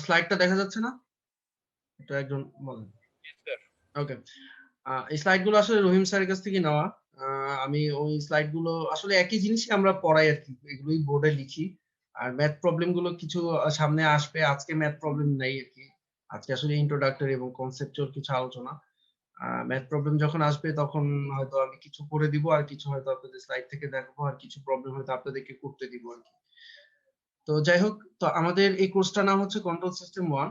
স্লাইডটা দেখা যাচ্ছে না? এটা একজন বলেন। ওকে। এই স্লাইডগুলো আসলে রহিম স্যারের কাছ থেকে নেওয়া। আমি ওই স্লাইডগুলো আসলে একই জিনিসই আমরা পড়াই আরকি। এগুলোই বোর্ডে লিখি। আর ম্যাথ প্রবলেম গুলো কিছু সামনে আসবে। আজকে ম্যাথ প্রবলেম নাই আরকি। আজকে আসলে ইন্ট্রোডাক্টরি এবং কনসেপচুয়াল কিছু আলোচনা। ম্যাথ প্রবলেম যখন আসবে তখন হয়তো আমি কিছু করে দিব আর কিছু হয়তো আপনাদের স্লাইড থেকে দেখাবো আর কিছু প্রবলেম হয়তো আপনাদেরকে করতে দিব আরকি। তো যাই হোক, তো আমাদের এই কোর্সটার নাম হচ্ছে কন্ট্রোল সিস্টেম 1।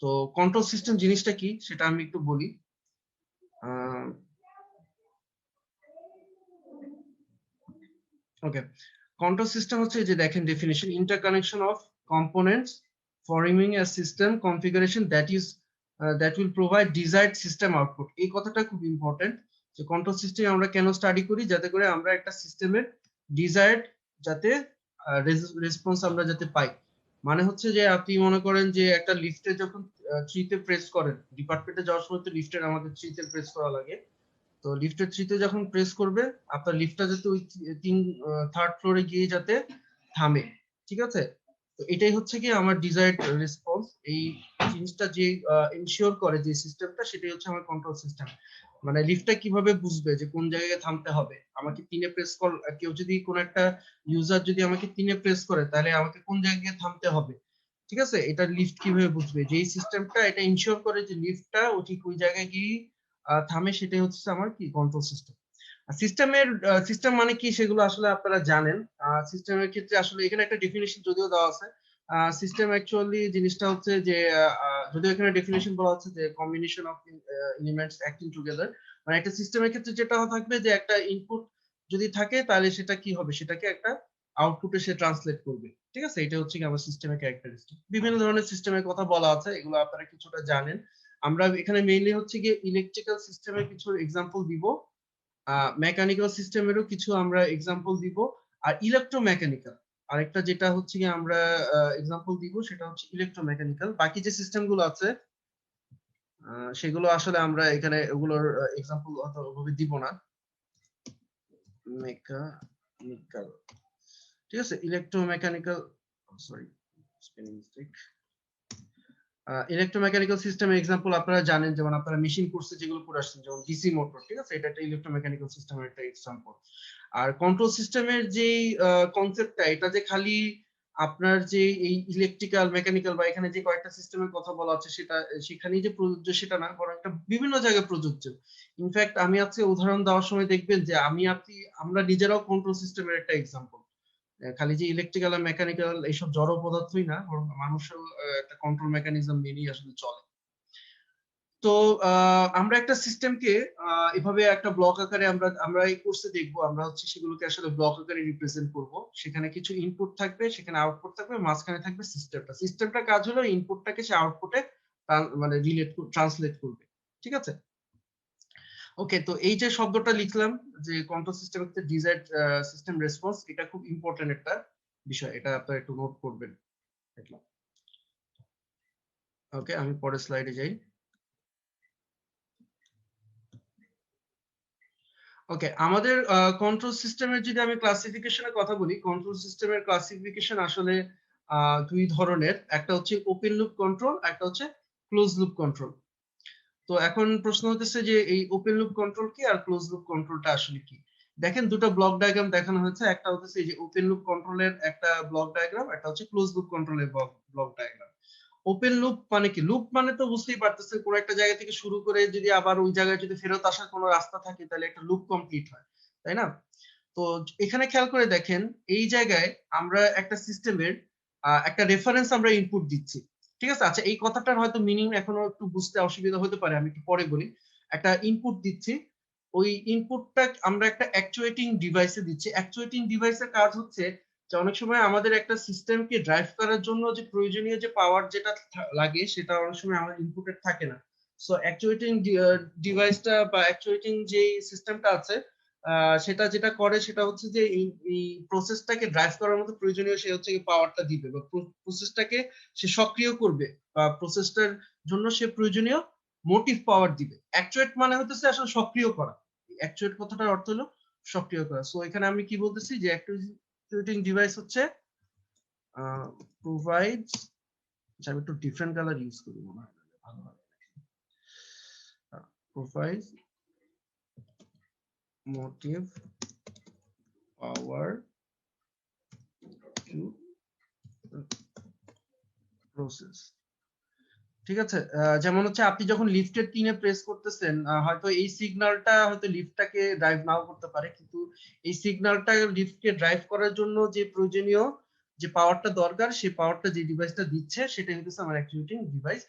তো কন্ট্রোল সিস্টেম জিনিসটা কি সেটা আমি একটু বলি। ওকে, কন্ট্রোল সিস্টেম হচ্ছে যে দেখেন definition, interconnection of components forming a system configuration that will provide desired system output. এই কথাটা খুব ইম্পর্টেন্ট যে কন্ট্রোল সিস্টেম আমরা কেন স্টাডি করি, যাতে করে আমরা একটা সিস্টেমের ডিজায়ার্ড যাতে রেসপন্স আমরা যাতে পাই। মানে হচ্ছে যে আপনি মনে করেন যে একটা লিফটে যখন 3 তে প্রেস করেন, ডিপার্টমেন্টে যাওয়ার সময় তো লিফটের আমাদের 3 তে প্রেস করা লাগে। তো লিফটের 3 তে যখন প্রেস করবে আপনার লিফটটা যাতে ওই 3 ফ্লোরে গিয়ে যাতে থামে, ঠিক আছে? তো এটাই হচ্ছে কি আমার ডিজায়ার্ড রেসপন্স। এই জিনিসটা যে এনশিওর করে যে সিস্টেমটা, সেটাই হচ্ছে আমার কন্ট্রোল সিস্টেম। মানে লিফটটা কিভাবে বুঝবে যে কোন জায়গায় থামতে হবে, আমাকে 3 প্রেস কর, কেউ যদি কোন একটা ইউজার যদি আমাকে 3 প্রেস করে তাহলে আমাকে কোন জায়গায় থামতে হবে, ঠিক আছে? এটা লিফট কিভাবে বুঝবে? যে এই সিস্টেমটা এটা এনশিওর করে যে লিফটটা ও ঠিক ওই জায়গায় গিয়ে থামে, সেটাই হচ্ছে আমার কি কন্ট্রোল সিস্টেম। সিস্টেমের সিস্টেম মানে কি সেগুলো আসলে আপনারা জানেন। সিস্টেমের ক্ষেত্রে আসলে এখানে একটা ডেফিনিশন যদিও দেওয়া আছে। সিস্টেম অ্যাকচুয়ালি জিনিসটা হচ্ছে যে যদিও এখানে ডেফিনিশন বলা হচ্ছে যে combination of elements acting together. মানে একটা সিস্টেমের ক্ষেত্রে যেটা থাকবে যে একটা ইনপুট যদি থাকে তাহলে সেটা কি হবে, সেটাকে একটা আউটপুটে সে ট্রান্সলেট করবে, ঠিক আছে? এটা হচ্ছে কি আমার সিস্টেমের ক্যারেক্টারিস্টিক। বিভিন্ন ধরনের সিস্টেমের কথা বলা আছে, এগুলো আপনারা কিছুটা জানেন। আমরা এখানে মেইনলি হচ্ছে গিয়ে ইলেকট্রিক্যাল সিস্টেমের কিছু এক্সাম্পল দিব, মেকানিক্যাল সিস্টেমেরও কিছু আমরা এক্সাম্পল দিব, আর ইলেকট্রোমেকানিক্যাল আরেকটা যেটা হচ্ছে কি আমরা এক্সাম্পল দিব, সেটা হচ্ছে ইলেকট্রোমেকানিক্যাল। বাকি যে সিস্টেম গুলো আছে সেগুলো আসলে আমরা এখানে ওগুলোর এক্সাম্পল ওভাবে দিব না। মেকানিক্যাল, ঠিক আছে? Electromechanical, sorry spelling mistake. Electromechanical সিস্টেমের এক্সাম্পল আপনারা জানেন, যেমন আপনারা মেশিন কোর্সে যেগুলো পড়ে আসছেন, যেমন ডিসি মোটর, ঠিক আছে? এটা একটা ইলেকট্রোমেকানিক্যাল সিস্টেমের একটা এক্সাম্পল। আর কন্ট্রোল সিস্টেমের যে কনসেপ্টটা, এটা যে খালি আপনার যে এই ইলেকট্রিক্যাল মেকানিক্যাল বা এখানে যে কয়েকটা সিস্টেমের কথা বলা হচ্ছে সেটা সেখানেই যে প্রযোজ্য সেটা না, বরং একটা বিভিন্ন জায়গায় প্রযোজ্য। ইনফ্যাক্ট আমি আজকে উদাহরণ দেওয়ার সময় দেখবেন যে আমরা নিজেরাও কন্ট্রোল সিস্টেমের একটা এক্সাম্পল। খালি যে ইলেকট্রিক্যাল আর মেকানিক্যাল এইসব জড় পদার্থই না, বরং মানুষও একটা কন্ট্রোল মেকানিজম মেনেই আসলে চলে। তো আমরা একটা সিস্টেমকে এভাবে একটা ব্লক আকারে আমরা এই কোর্সে দেখবো, আমরা হচ্ছে সেগুলোকে আসলে ব্লক আকারে রিপ্রেজেন্ট করব। সেখানে কিছু ইনপুট থাকবে, সেখানে আউটপুট থাকবে, মাঝখানে থাকবে সিস্টেমটা কাজ হলো ইনপুটটাকে সে আউটপুটে মানে ট্রান্সলেট করবে, ঠিক আছে? ওকে, তো এই যে শব্দটা লিখলাম যে কন্ট্রোল সিস্টেম হচ্ছে ডিজায়ার্ড সিস্টেম রেসপন্স, এটা খুব ইম্পর্টেন্ট একটা বিষয়, এটা আপনারা একটু নোট করবেন। দেখলাম। ওকে, আমি পরের স্লাইডে যাই। ওকে, আমাদের কন্ট্রোল সিস্টেমের যদি আমি ক্লাসিফিকেশনের কথা বলি, কন্ট্রোল সিস্টেমের ক্লাসিফিকেশন আসলে দুই ধরনের, একটা হচ্ছে ওপেন লুপ কন্ট্রোল, একটা হচ্ছে ক্লোজ লুপ কন্ট্রোল। তো এখন প্রশ্ন হতেছে যে এই ওপেন লুপ কন্ট্রোল কি আর ক্লোজ লুপ কন্ট্রোলটা আসলে কি? দেখেন দুটো ব্লক ডায়াগ্রাম দেখানো হয়েছে, একটা হচ্ছে এই যে ওপেন লুপ কন্ট্রোলের একটা ব্লক ডায়াগ্রাম, একটা হচ্ছে ক্লোজ লুপ কন্ট্রোলের ব্লক ডায়াগ্রাম। ওপেন লুপ মানে কি? লুপ মানে তো বুঝতেই পারতেছেন, কোনো একটা জায়গা থেকে শুরু করে যদি আবার ওই জায়গায় যদি ফেরত আসার কোনো রাস্তা থাকে তাহলে একটা লুপ কমপ্লিট হয়, তাই না? তো এখানে খেয়াল করে দেখেন, এই জায়গায় আমরা একটা সিস্টেমের একটা রেফারেন্স আমরা ইনপুট দিচ্ছি, ঠিক আছে? আচ্ছা, এই কথাটার হয়তো মিনিং এখনো একটু বুঝতে অসুবিধা হতে পারে, আমি একটু পরে বলি। একটা ইনপুট দিচ্ছি, ওই ইনপুটটা আমরা একটা অ্যাকচুয়েটিং ডিভাইসে দিচ্ছি। অ্যাকচুয়েটিং ডিভাইসের কাজ হচ্ছে যে অনেক সময় আমাদের একটা সিস্টেমকে ড্রাইভ করার জন্য যে প্রয়োজনীয় যে পাওয়ার যেটা লাগে সেটা অনেক সময় আমাদের ইনপুটের থাকে না। সো অ্যাকচুয়েটিং ডিভাইসটা বা অ্যাকচুয়েটিং যে সিস্টেমটা আছে সেটা যেটা করে সেটা হচ্ছে যে এই প্রসেসটাকে ড্রাইভ করার মতো প্রয়োজনীয় সে হচ্ছে পাওয়ারটা দিবে বা প্রসেসটাকে সে সক্রিয় করবে বা প্রসেসটার জন্য সে প্রয়োজনীয় মোটিভ পাওয়ার দিবে। অ্যাকচুয়েট মানে হচ্ছে আসলে সক্রিয় করা। অ্যাকচুয়েট কথাটার অর্থ হলো সক্রিয় করা। সো এখানে আমি কি বলতেছি যে অ্যাকচুয়েটিং ডিভাইস হচ্ছে provides আচ্ছা আমি একটু ডিফারেন্ট কালার ইউজ করি মনে হয় ভালো হবে। Profile, motive, power to process. ঠিক আছে, যেমন হচ্ছে আপনি যখন লিফটের 3-এ প্রেস করতেছেন, হয়তো এই সিগন্যালটা হয়তো লিফটটাকে ড্রাইভ নাও করতে পারে, কিন্তু এই সিগন্যালটা লিফটকে ড্রাইভ করার জন্য যে প্রয়োজনীয় যে পাওয়ারটা দরকার, সেই পাওয়ারটা যে ডিভাইসটা দিচ্ছে সেটা হচ্ছে আমার অ্যাকচুয়েটিং ডিভাইস।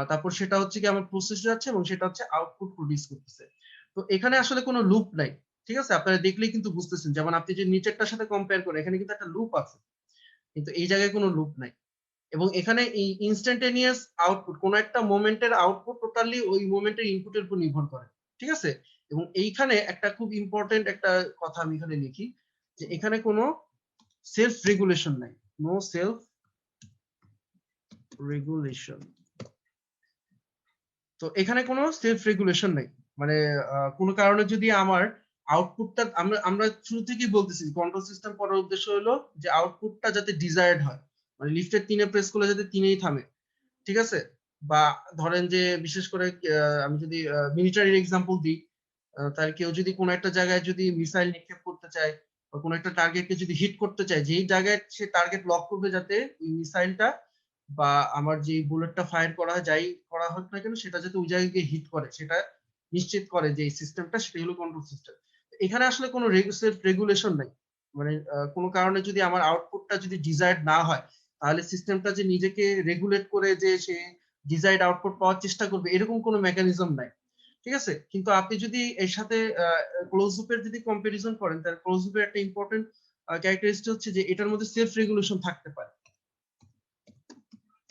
তারপর সেটা হচ্ছে কি আমার প্রসেসর যাচ্ছে এবং সেটা হচ্ছে আউটপুট প্রডিউস করতেছে। তো এখানে আসলে কোনো লুপ নাই। ঠিক আছে, আপনারা দেখলেই কিন্তু বুঝতেছেন, যেমন আপনি যে নিচেরটার সাথে কম্পেয়ার করেন, এখানে কিন্তু একটা লুপ আছে, কিন্তু এই জায়গায় কোনো লুপ নাই। এবং এখানে এই ইনস্ট্যান্টেনিয়াস আউটপুট, কোন একটা মোমেন্টের আউটপুট টোটালি ওই মোমেন্টের ইনপুটের উপর নির্ভর করে। ঠিক আছে, এবং এইখানে একটা খুব ইম্পর্টেন্ট একটা কথা আমি এখানে লিখি, যে এখানে কোনো সেলফ রেগুলেশন নাই, নো সেলফ রেগুলেশন। তো এখানে কোনো সেলফ রেগুলেশন নাই, মানে কোনো কারণে যদি আমার আউটপুটটা, আমরা আমরা শুরু থেকেই বলতেছি কন্ট্রোল সিস্টেম করার উদ্দেশ্য হলো যে আউটপুটটা যাতে ডিজায়ার্ড হয়, মানে লিফটের 3-এ প্রেস করলে যাতে 3-এই থামে। ঠিক আছে, বা ধরেন যে বিশেষ করে আমি যদি মিলিটারির এক্সাম্পল দিই, তার কেউ যদি কোনো একটা জায়গায় যদি মিসাইল নিক্ষেপ করতে চায় বা কোনো একটা টার্গেটকে যদি হিট করতে চায়, যেই জায়গায় সে টার্গেট লক করবে যাতে ওই মিসাইলটা বা আমার যে বুলেটটা ফায়ার করা হয়, যাই করা হোক না কেন, সেটা যাতে ওই জায়গায় গিয়ে হিট করে, সেটা নিশ্চিত করে যে এই সিস্টেমটা, সেটা হলো কন্ট্রোল সিস্টেম। এখানে আসলে কোনো সেলফ রেগুলেশন নাই, মানে কোনো কারণে যদি আমার আউটপুটটা যদি ডিজায়ার্ড না হয়, তাহলে সিস্টেমটা যে নিজেকে রেগুলেট করে যে সে ডিজায়ার্ড আউটপুট পাওয়ার চেষ্টা করবে, এরকম কোনো মেকানিজম নাই। ঠিক আছে, কিন্তু আপনি যদি এর সাথে ক্লোজ লুপের যদি কম্পারিজন করেন, তাহলে ক্লোজ লুপের একটা ইম্পর্টেন্ট ক্যারেক্টারিস্টিক হচ্ছে যে এটার মধ্যে সেলফ রেগুলেশন থাকতে পারে।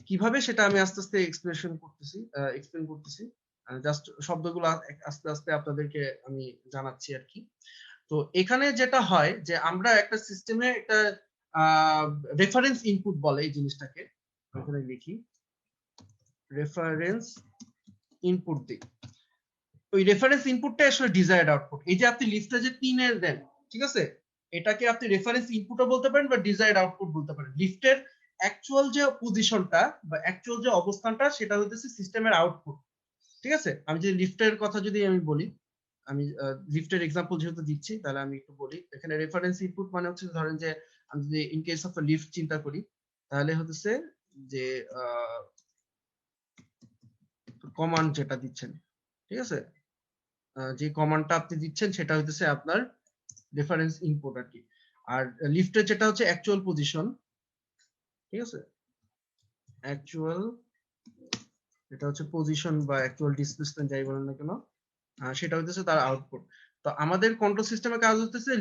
কিভাবে সেটা আমি আস্তে আস্তে এক্সপ্লেন করতেছি, জাস্ট শব্দগুলো আস্তে আস্তে আপনাদেরকে আমি জানাচ্ছি আর কি। তো এখানে যেটা হয় যে আমরা একটা সিস্টেমে একটা রেফারেন্স ইনপুট বলে এই জিনিসটাকে, এখানে লিখি রেফারেন্স ইনপুট দিই। ওই রেফারেন্স ইনপুটটা আসলে ডিজায়ার্ড আউটপুট। এই যে আপনি লিস্টে যে 3-এর দেন, ঠিক আছে, এটাকে আপনি রেফারেন্স ইনপুটও বলতে পারেন বা ডিজায়ার্ড আউটপুট বলতে পারেন। লিফটের অ্যাকচুয়াল যে পজিশনটা বা অ্যাকচুয়াল যে অবস্থানটা, সেটা হইতেছে সিস্টেমের আউটপুট। ঠিক আছে, আমি যদি লিফটের কথা যদি আমি বলি, আমি লিফটের এক্সাম্পল যেহেতু দিচ্ছি, তাহলে আমি একটু বলি। এখানে রেফারেন্স ইনপুট মানে হচ্ছে, ধরেন যে আমি যদি ইন কেস অফ লিফট চিন্তা করি, তাহলে হচ্ছে যে কমান্ড যেটা দিচ্ছেন, ঠিক আছে, যে কমান্ডটা আপনি দিচ্ছেন সেটা হইতেছে আপনার রেফারেন্স ইনপুট আর কি। আর লিফটের যেটা হচ্ছে অ্যাকচুয়াল পজিশন, ঠিক আছে, অ্যাকচুয়াল, এটা হচ্ছে পজিশন বা অ্যাকচুয়াল ডিসপ্লেসমেন্ট যাই বলেন না কেন, সেটা হইতেছে তার আউটপুট। তো আমাদের কন্ট্রোল সিস্টেমের কাজ হচ্ছে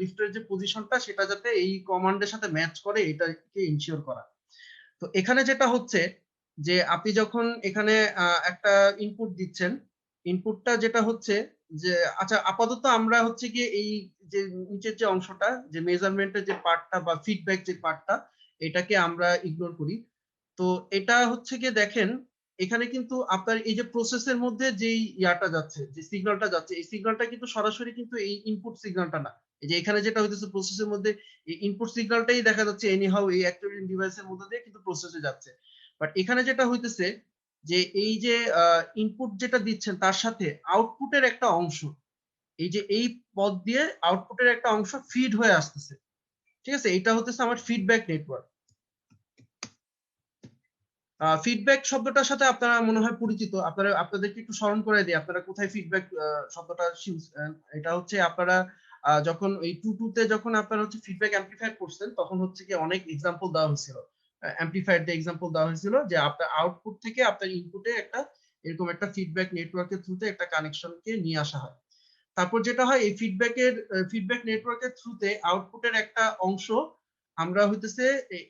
লিফটের যে পজিশনটা, সেটা যাতে এই কমান্ডের সাথে ম্যাচ করে, এটাকে ইনশিওর করা। তো এখানে যেটা হচ্ছে যে আপনি যখন এখানে একটা ইনপুট দিচ্ছেন, ইনপুটটা যেটা হচ্ছে যে, আচ্ছা আপাতত আমরা হচ্ছে গিয়ে এই যে নিচের যে অংশটা, যে মেজারমেন্টের যে পার্টটা বা ফিডব্যাক যে পার্টটা, এটাকে আমরা ইগনোর করি। তো এটা হচ্ছে গিয়ে দেখেন, এখানে কিন্তু আপনার এই যে প্রসেসের মধ্যে যেই ইয়াটা যাচ্ছে, যে সিগন্যালটা যাচ্ছে, এই সিগন্যালটা কিন্তু সরাসরি কিন্তু এই ইনপুট সিগন্যালটা না। এই যে এখানে যেটা হইতেছে প্রসেসের মধ্যে, এই ইনপুট সিগন্যালটাই দেখা যাচ্ছে এনিহাউ এই অ্যাক্টিভেটিং ডিভাইসের মধ্যে দিয়ে কিন্তু প্রসেসে যাচ্ছে। বাট এখানে যেটা হইতেছে যে এই যে ইনপুট যেটা দিচ্ছেন, তার সাথে আউটপুটের একটা অংশ, এই যে এই পথ দিয়ে আউটপুটের একটা অংশ ফিড হয়ে আসতেছে। ঠিক আছে, এটা হতেছে আমার ফিডব্যাক নেটওয়ার্ক। ফিডব্যাক শব্দটার সাথে আপনারা মনে হয় পরিচিত, আপনাদেরকে একটু স্মরণ করে দিই আপনারা কোথায় ফিডব্যাক শব্দটা এটা হচ্ছে আপনারা যখন এই 2 তে যখন আপনারা হচ্ছে ফিডব্যাক অ্যাম্পলিফায়ার করছেন, তখন হচ্ছে কি অনেক এক্সাম্পল দেওয়া হয়েছিল, অ্যাম্পলিফায়ার দিয়ে এক্সাম্পল দেওয়া হয়েছিল যে আপনার আউটপুট থেকে আপনার ইনপুটে একটা এরকম একটা ফিডব্যাক নেটওয়ার্কের থ্রুতে একটা কানেকশনকে নিয়ে আসা হয়। তারপর যেটা হয়, এই ফিডব্যাক নেটওয়ার্কের থ্রুতে আউটপুটের একটা অংশ আমরা হইতেছে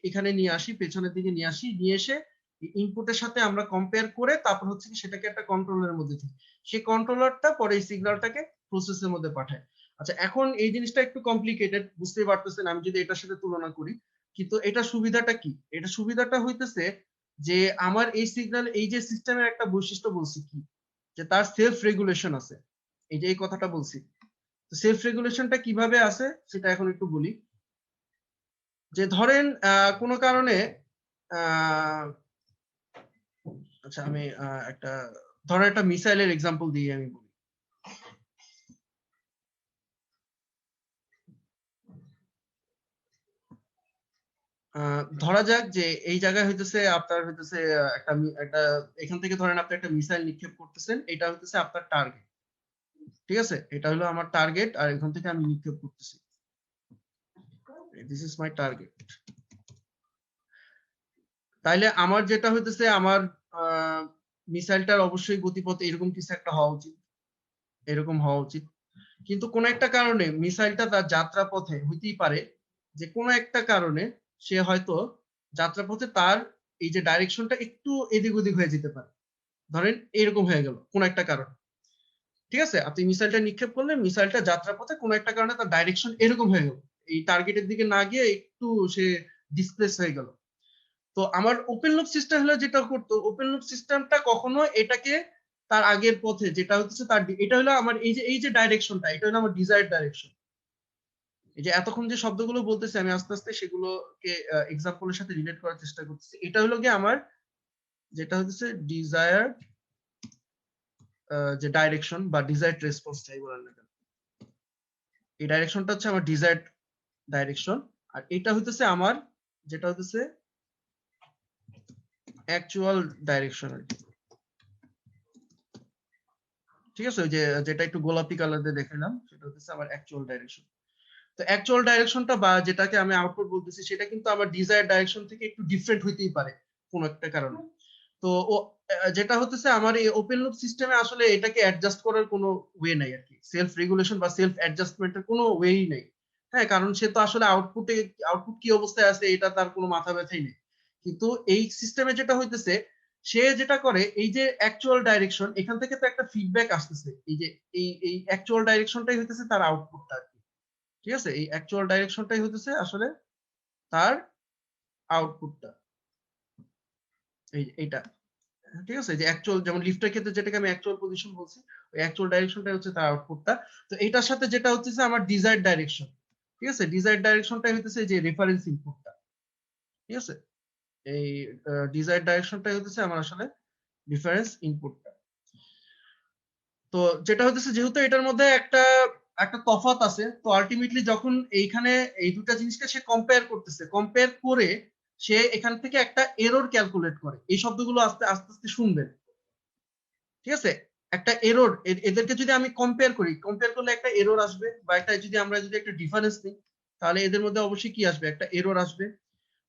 এখানে নিয়ে আসি, পেছনের দিকে নিয়ে আসি, নিয়ে এসে ইনপুটের সাথে আমরা কম্পেয়ার করে তারপর হচ্ছে কি সেটাকে একটা কন্ট্রোলারের মধ্যে দিই। সেই কন্ট্রোলারটা পরে এই সিগন্যালটাকে প্রসেসের মধ্যে পাঠায়। আচ্ছা, এখন এই জিনিসটা একটু কমপ্লিকেটেড, বুঝতেই পারতেছেন আমি যদি এটার সাথে তুলনা করি, কিন্তু এটা সুবিধাটা কি? এটা সুবিধাটা হইতেছে যে আমার এই সিগন্যাল, এই যে সিস্টেমের একটা বৈশিষ্ট্য বলছি কি, যে তার সেলফ রেগুলেশন আছে। এই যে এই কথাটা বলছি, সেলফ রেগুলেশনটা কিভাবে আছে সেটা এখন একটু বলি। যে ধরেন কোনো কারণে আচ্ছা আমি একটা ধরো একটা মিসাইলের এক্সাম্পল দিয়ে আমি বলি। ধরা যাক যে এই জায়গায় হইতেছে আপনার হইতেছে একটা এখান থেকে ধরেন আপনি একটা মিসাইল নিক্ষেপ করতেছেন, এটা হইতেছে আপনার টার্গেট। ঠিক আছে, এটা হলো আমার টার্গেট আর এখান থেকে আমি নিক্ষেপ করতেছি। This is my target. তাইলে আমার যেটা হইতেছে আমার মিসাইলটার অবশ্যই গতিপথ এরকম কিছু একটা হওয়া উচিত, এরকম হওয়া উচিত। কিন্তু কোন একটা কারণে মিসাইলটা তার যাত্রাপথে হইতেই পারে যে কোন একটা কারণে সে হয়তো যাত্রাপথে তার এই যে ডাইরেকশনটা একটু এদিক ওদিক হয়ে যেতে পারে। ধরেন এরকম হয়ে গেল কোন একটা কারণ। ঠিক আছে, আপনি মিসাইলটা নিক্ষেপ করলেন, মিসাইলটা যাত্রাপথে কোন একটা কারণে তার ডাইরেকশন এরকম হয়ে গেল, এই টার্গেটের দিকে না গিয়ে একটু সে ডিসপ্লেস হয়ে গেল। তো আমার ওপেন লুপ সিস্টেম হলো যেটা করতো, ওপেন লুপ সিস্টেমটা কখনো এটাকে তার আগের পথে যেটা হচ্ছে তার এটা হলো আমার এই যে ডাইরেকশনটা, এটা হলো আমার ডিজায়ার্ড ডাইরেকশন। এই যে এতক্ষণ যে শব্দগুলো বলতেছি আমি আস্তে আস্তে সেগুলোকে এক্সাম্পলের সাথে রিলেট করার চেষ্টা করতেছি। এটা হলো গিয়ে আমার যেটা হচ্ছে ডিজায়ার্ড যে ডাইরেকশন বা ডিজায়ার্ড রেসপন্স যাই বলেন না কেন, এই ডাইরেকশনটা হচ্ছে আমার ডিজায়ার্ড ডাইরেকশন। আর এটা হইতেছে আমার যেটা হইতেছে অ্যাকচুয়াল ডাইরেকশন আর কি। ঠিক আছে, ওই যে যেটা একটু গোলাপি কালার দিয়ে দেখালাম সেটা হচ্ছে আমার অ্যাকচুয়াল ডাইরেকশন। তো অ্যাকচুয়াল ডাইরেকশনটা বা যেটাকে আমি আউটপুট বলতেছি সেটা কিন্তু আমার ডিজায়ার্ড ডাইরেকশন থেকে একটু ডিফারেন্ট হইতেই পারে কোন একটা কারণে। তো ও যেটা হতেছে আমার এই ওপেন লুপ সিস্টেমে আসলে এটাকে অ্যাডজাস্ট করার কোনো ওয়ে নাই আর কি, সেলফ রেগুলেশন বা সেলফ অ্যাডজাস্টমেন্টের কোনো ওয়েই নেই। হ্যাঁ, কারণ সে তো আসলে আউটপুট কি অবস্থায় আছে এটা তার কোনো মাথা ব্যথাই নেই। কিন্তু এই সিস্টেমে যেটা হইতেছে সে যেটা করে এই যে অ্যাকচুয়াল ডাইরেকশন, এখান থেকে তো একটা ফিডব্যাক আসতেছে, এই যে এই অ্যাকচুয়াল ডাইরেকশনটাই হইতেছে তার আউটপুটটা আর কি। ঠিক আছে, এই অ্যাকচুয়াল ডাইরেকশনটাই হইতেছে আসলে তার আউটপুটটা, এইটা। ঠিক আছে, যে অ্যাকচুয়াল যেমন লিফটের ক্ষেত্রে যেটাকে আমি অ্যাকচুয়াল পজিশন বলছি, ওই অ্যাকচুয়াল ডাইরেকশনটাই হচ্ছে তার আউটপুটটা। তো এটার সাথে যেটা হচ্ছে আমার ডিজায়ার্ড ডাইরেকশন। ঠিক আছে, ডিজায়ার্ড ডাইরেকশনটাই হচ্ছে যে রেফারেন্স ইনপুটটা। ঠিক আছে, এই ডিজায়ার্ড ডাইরেকশনটাই হচ্ছে আমার আসলে রেফারেন্স ইনপুটটা। তো যেটা হচ্ছে যেহেতু এটার মধ্যে একটা একটা তফাৎ আছে, তো আলটিমেটলি যখন এইখানে এই দুটা জিনিসকে সে কম্পেয়ার করতেছে, কম্পেয়ার করে সে এখান থেকে একটা এরর ক্যালকুলেট করে। এই শব্দগুলো আস্তে আস্তে আস্তে শুনবেন। ঠিক আছে, একটা এরর, এদেরকে যদি আমি কম্পেয়ার করি, কম্পেয়ার করলে একটা এরর আসবে, বা একটা যদি একটা ডিফারেন্স নিই তাহলে এদের মধ্যে অবশ্যই কি আসবে, একটা এরর আসবে।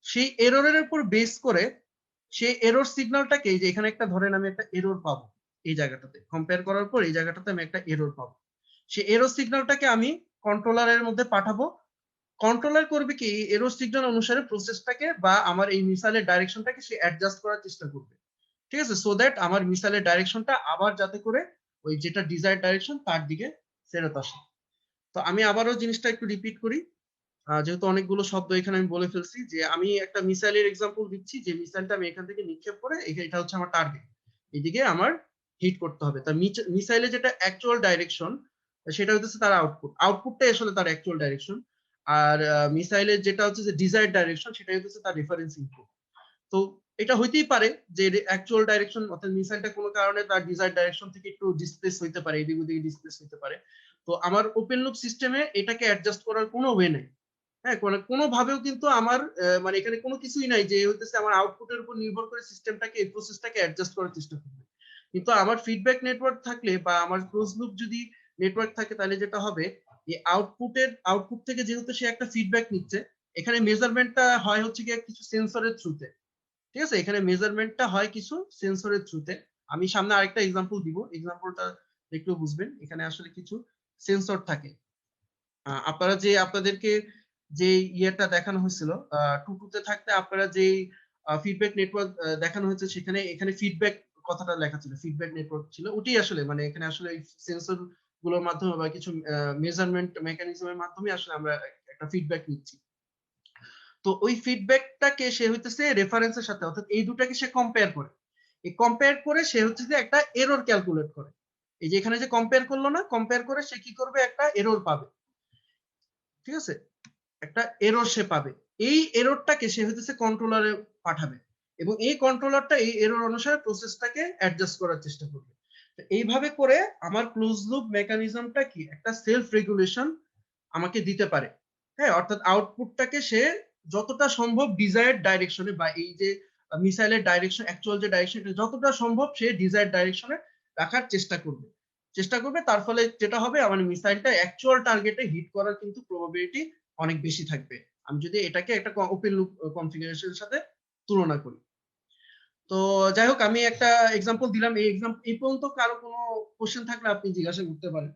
সেই এররের উপর বেস করে সেই এরর সিগন্যালটাকে, যে এখানে একটা ধরেন আমি একটা এরর পাবো, এই জায়গাটাতে কম্পেয়ার করার পর এই জায়গাটাতে আমি একটা এরর পাবো, সেই এরর সিগন্যালটাকে আমি কন্ট্রোলারের মধ্যে পাঠাবো। কন্ট্রোলার করবে কি এরর সিগন্যাল অনুসারে প্রসেসটাকে বা আমার এই মিসাইলের ডাইরেকশনটাকে সে অ্যাডজাস্ট করার চেষ্টা করবে। ঠিক আছে, সো দ্যাট আমার মিসাইলের ডাইরেকশনটা আবার যাতে করে ওই যেটা ডিজায়ার্ড ডাইরেকশন তার দিকে ফেরত আসে। তো আমি আবারও জিনিসটা একটু রিপিট করি, যেহেতু অনেকগুলো শব্দ এখানে আমি বলে ফেলছি, যে আমি একটা মিসাইলের এক্সাম্পল দিচ্ছি, যে মিসাইলটা আমি এখান থেকে নিক্ষেপ করে এটা হচ্ছে আমার টার্গেট, এদিকে আমার হিট করতে হবে। তার মিসাইলে যেটা অ্যাকচুয়াল ডাইরেকশন সেটা হচ্ছে তার আউটপুটটাই আসলে তার অ্যাকচুয়াল ডাইরেকশন। আর মিসাইলের যেটা হচ্ছে যে ডিজায়ার্ড ডাইরেকশন সেটাই হচ্ছে তার রেফারেন্স ইনপুট। তো এটা হইতেই পারে যে অ্যাকচুয়াল ডাইরেকশন অর্থাৎ মিসাইলটা কোনো কারণে তার ডিজায়ার্ড ডাইরেকশন থেকে একটু ডিসপ্লেস হইতে পারে, এদিক ওদিকে ডিসপ্লেস হইতে পারে। তো আমার ওপেন লুপ সিস্টেমে এটাকে অ্যাডজাস্ট করার কোনো ওয়ে নাই। হ্যাঁ, কোনো ভাবেও কিন্তু আমার মানে এখানে কোনো কিছুই নাই যে হইতেছে আমার আউটপুটের উপর নির্ভর করে সিস্টেমটাকে এই প্রসেসটাকে অ্যাডজাস্ট করার চেষ্টা করবে। কিন্তু আমার ফিডব্যাক নেটওয়ার্ক থাকলে বা আমার ক্লোজ লুপ যদি নেটওয়ার্ক থাকে তাহলে যেটা হবে, এই আউটপুট থেকে যেহেতু সে একটা ফিডব্যাক নিচ্ছে, এখানে মেজারমেন্টটা হয় হচ্ছে গিয়ে কিছু সেন্সরের থ্রুতে। ঠিক আছে, এখানে মেজারমেন্টটা হয় কিছু সেন্সরের থ্রুতে। আমি সামনে আরেকটা এক্সাম্পল দিব, এক্সাম্পলটা একটু বুঝবেন। এখানে আসলে কিছু সেন্সর থাকে। আপনারা যে আপনাদেরকে যে ইয়েটা দেখানো হয়েছিল টুটুতে থাকতে, আপনারা যে ফিডব্যাক নেটওয়ার্ক দেখানো হয়েছে সেখানে এখানে ফিডব্যাক কথাটা লেখা ছিল, ফিডব্যাক নেটওয়ার্ক ছিল ওটাই আসলে, মানে এখানে আসলে সেন্সর গুলোর মাধ্যমে বা কিছু মেজারমেন্ট মেকানিজমের মাধ্যমে আসলে আমরা একটা ফিডব্যাক নিচ্ছি। তো ওই ফিডব্যাকটাকে সে হইতেছে রেফারেন্সের সাথে, অর্থাৎ এই দুটাকে সে কম্পেয়ার করে, এই কম্পেয়ার করে সে হচ্ছে যে একটা এরর ক্যালকুলেট করে। এই যে এখানে যে কম্পেয়ার করলো না, কম্পেয়ার করে সে কি করবে, একটা এরর পাবে। ঠিক আছে, একটা এরর সে পাবে, এই এররটাকে সে হইতেছে কন্ট্রোলারে পাঠাবে। এবং এই কন্ট্রোলারটা এই এরর অনুসারে প্রসেসটাকে অ্যাডজাস্ট করার চেষ্টা করবে। তো এইভাবে করে আমার ক্লোজ লুপ মেকানিজমটা কি একটা সেলফ রেগুলেশন আমাকে দিতে পারে। হ্যাঁ, অর্থাৎ আউটপুটটাকে সে যতটা সম্ভব ডিজায়ার্ড ডাইরেকশনে বা এই যে মিসাইলের ডাইরেকশন অ্যাকচুয়াল যে ডাইরেকশন যতটা সম্ভব সে ডিজায়ার্ড ডাইরেকশনে রাখার চেষ্টা করবে। তার ফলে যেটা হবে আমার মিসাইলটা অ্যাকচুয়াল টার্গেটে হিট করার কিন্তু প্রবাবিলিটি অনেক বেশি থাকবে আমি যদি এটাকে একটা ওপেন লুপ কনফিগারেশনের সাথে তুলনা করি। তো যাই হোক, আমি একটা এক্সাম্পল দিলাম। এই পর্যন্ত কারো কোনো কোশ্চেন থাকলে আপনি জিজ্ঞাসা করতে পারেন।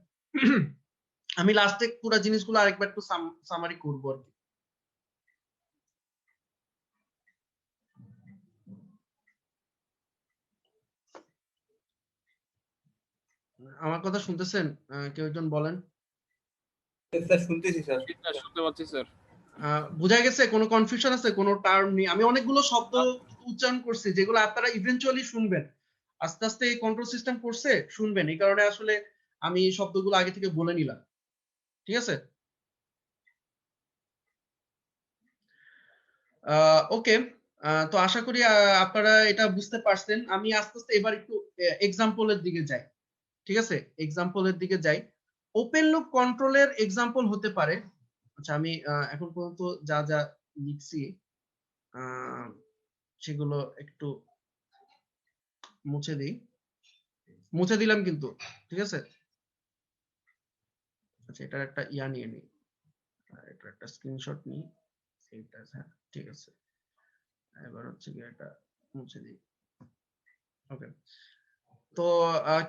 আমি লাস্টে পুরো জিনিসগুলো আরেকবার একটু সামারি করব আর কি। আমার কথা শুনতেছেন? কেউ একজন বলেন। স্যার শুনতেছি স্যার। শুনতে পাচ্ছি স্যার। বোঝা গেছে? কোনো কনফিউশন আছে? কোনো টার্ম নেই? আমি অনেকগুলো শব্দ উচ্চারণ করছি যেগুলো আপনারা ইভেনচুয়ালি শুনবেন। আস্তে আস্তে এই কন্ট্রোল সিস্টেম করছে, শুনবেন। এই কারণে আসলে আমি শব্দগুলো আগে থেকে বলে নিলাম। ঠিক আছে? ওকে, তো আশা করি আপনারা এটা বুঝতে পারছেন। আমি আস্তে আস্তে এবার একটু এক্সাম্পলের দিকে যাই। ঠিক আছে, এক্সাম্পলের দিকে যাই। ওপেন লুপ কন্ট্রোলের এক্সাম্পল হতে পারে, আচ্ছা আমি এখন পর্যন্ত যা যা লিখছি সেগুলো একটু মুছে দিই। মুছে দিলাম কিন্তু, ঠিক আছে। আচ্ছা, এটার একটা ইয়া নিয়ে নিই, এটার একটা স্ক্রিনশট নিই। এইটা হ্যাঁ ঠিক আছে। এবার হচ্ছে কি এটা মুছে দিই। ওকে, তো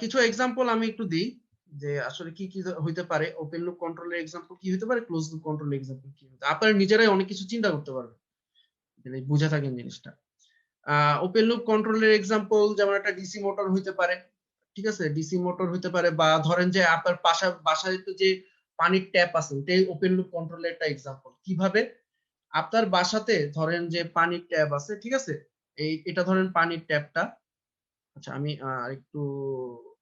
কিছু এক্সাম্পল আমি একটু দিই যে আসলে কি কি হইতে পারে। ওপেন লুপ কন্ট্রোলের এক্সাম্পল কি হতে পারে, ক্লোজ লুপ কন্ট্রোলের এক্সাম্পল কি হতে পারে, আপনারা নিজেরাই অনেক কিছু চিন্তা করতে পারবেন যদি বুঝে থাকেন জিনিসটা। ওপেন লুপ কন্ট্রোলের এক্সাম্পল যেমন একটা ডিসি মোটর হইতে পারে। ঠিক আছে, ডিসি মোটর হইতে পারে, বা ধরেন যে আপনার বাসায় যে পানির ট্যাপ আছে ওটাই ওপেন লুপ কন্ট্রোলের একটা এক্সাম্পল। কিভাবে আপনার বাসাতে ধরেন যে পানির ট্যাপ আছে, ঠিক আছে, এটা ধরেন পানির ট্যাপটা। আচ্ছা আমি একটু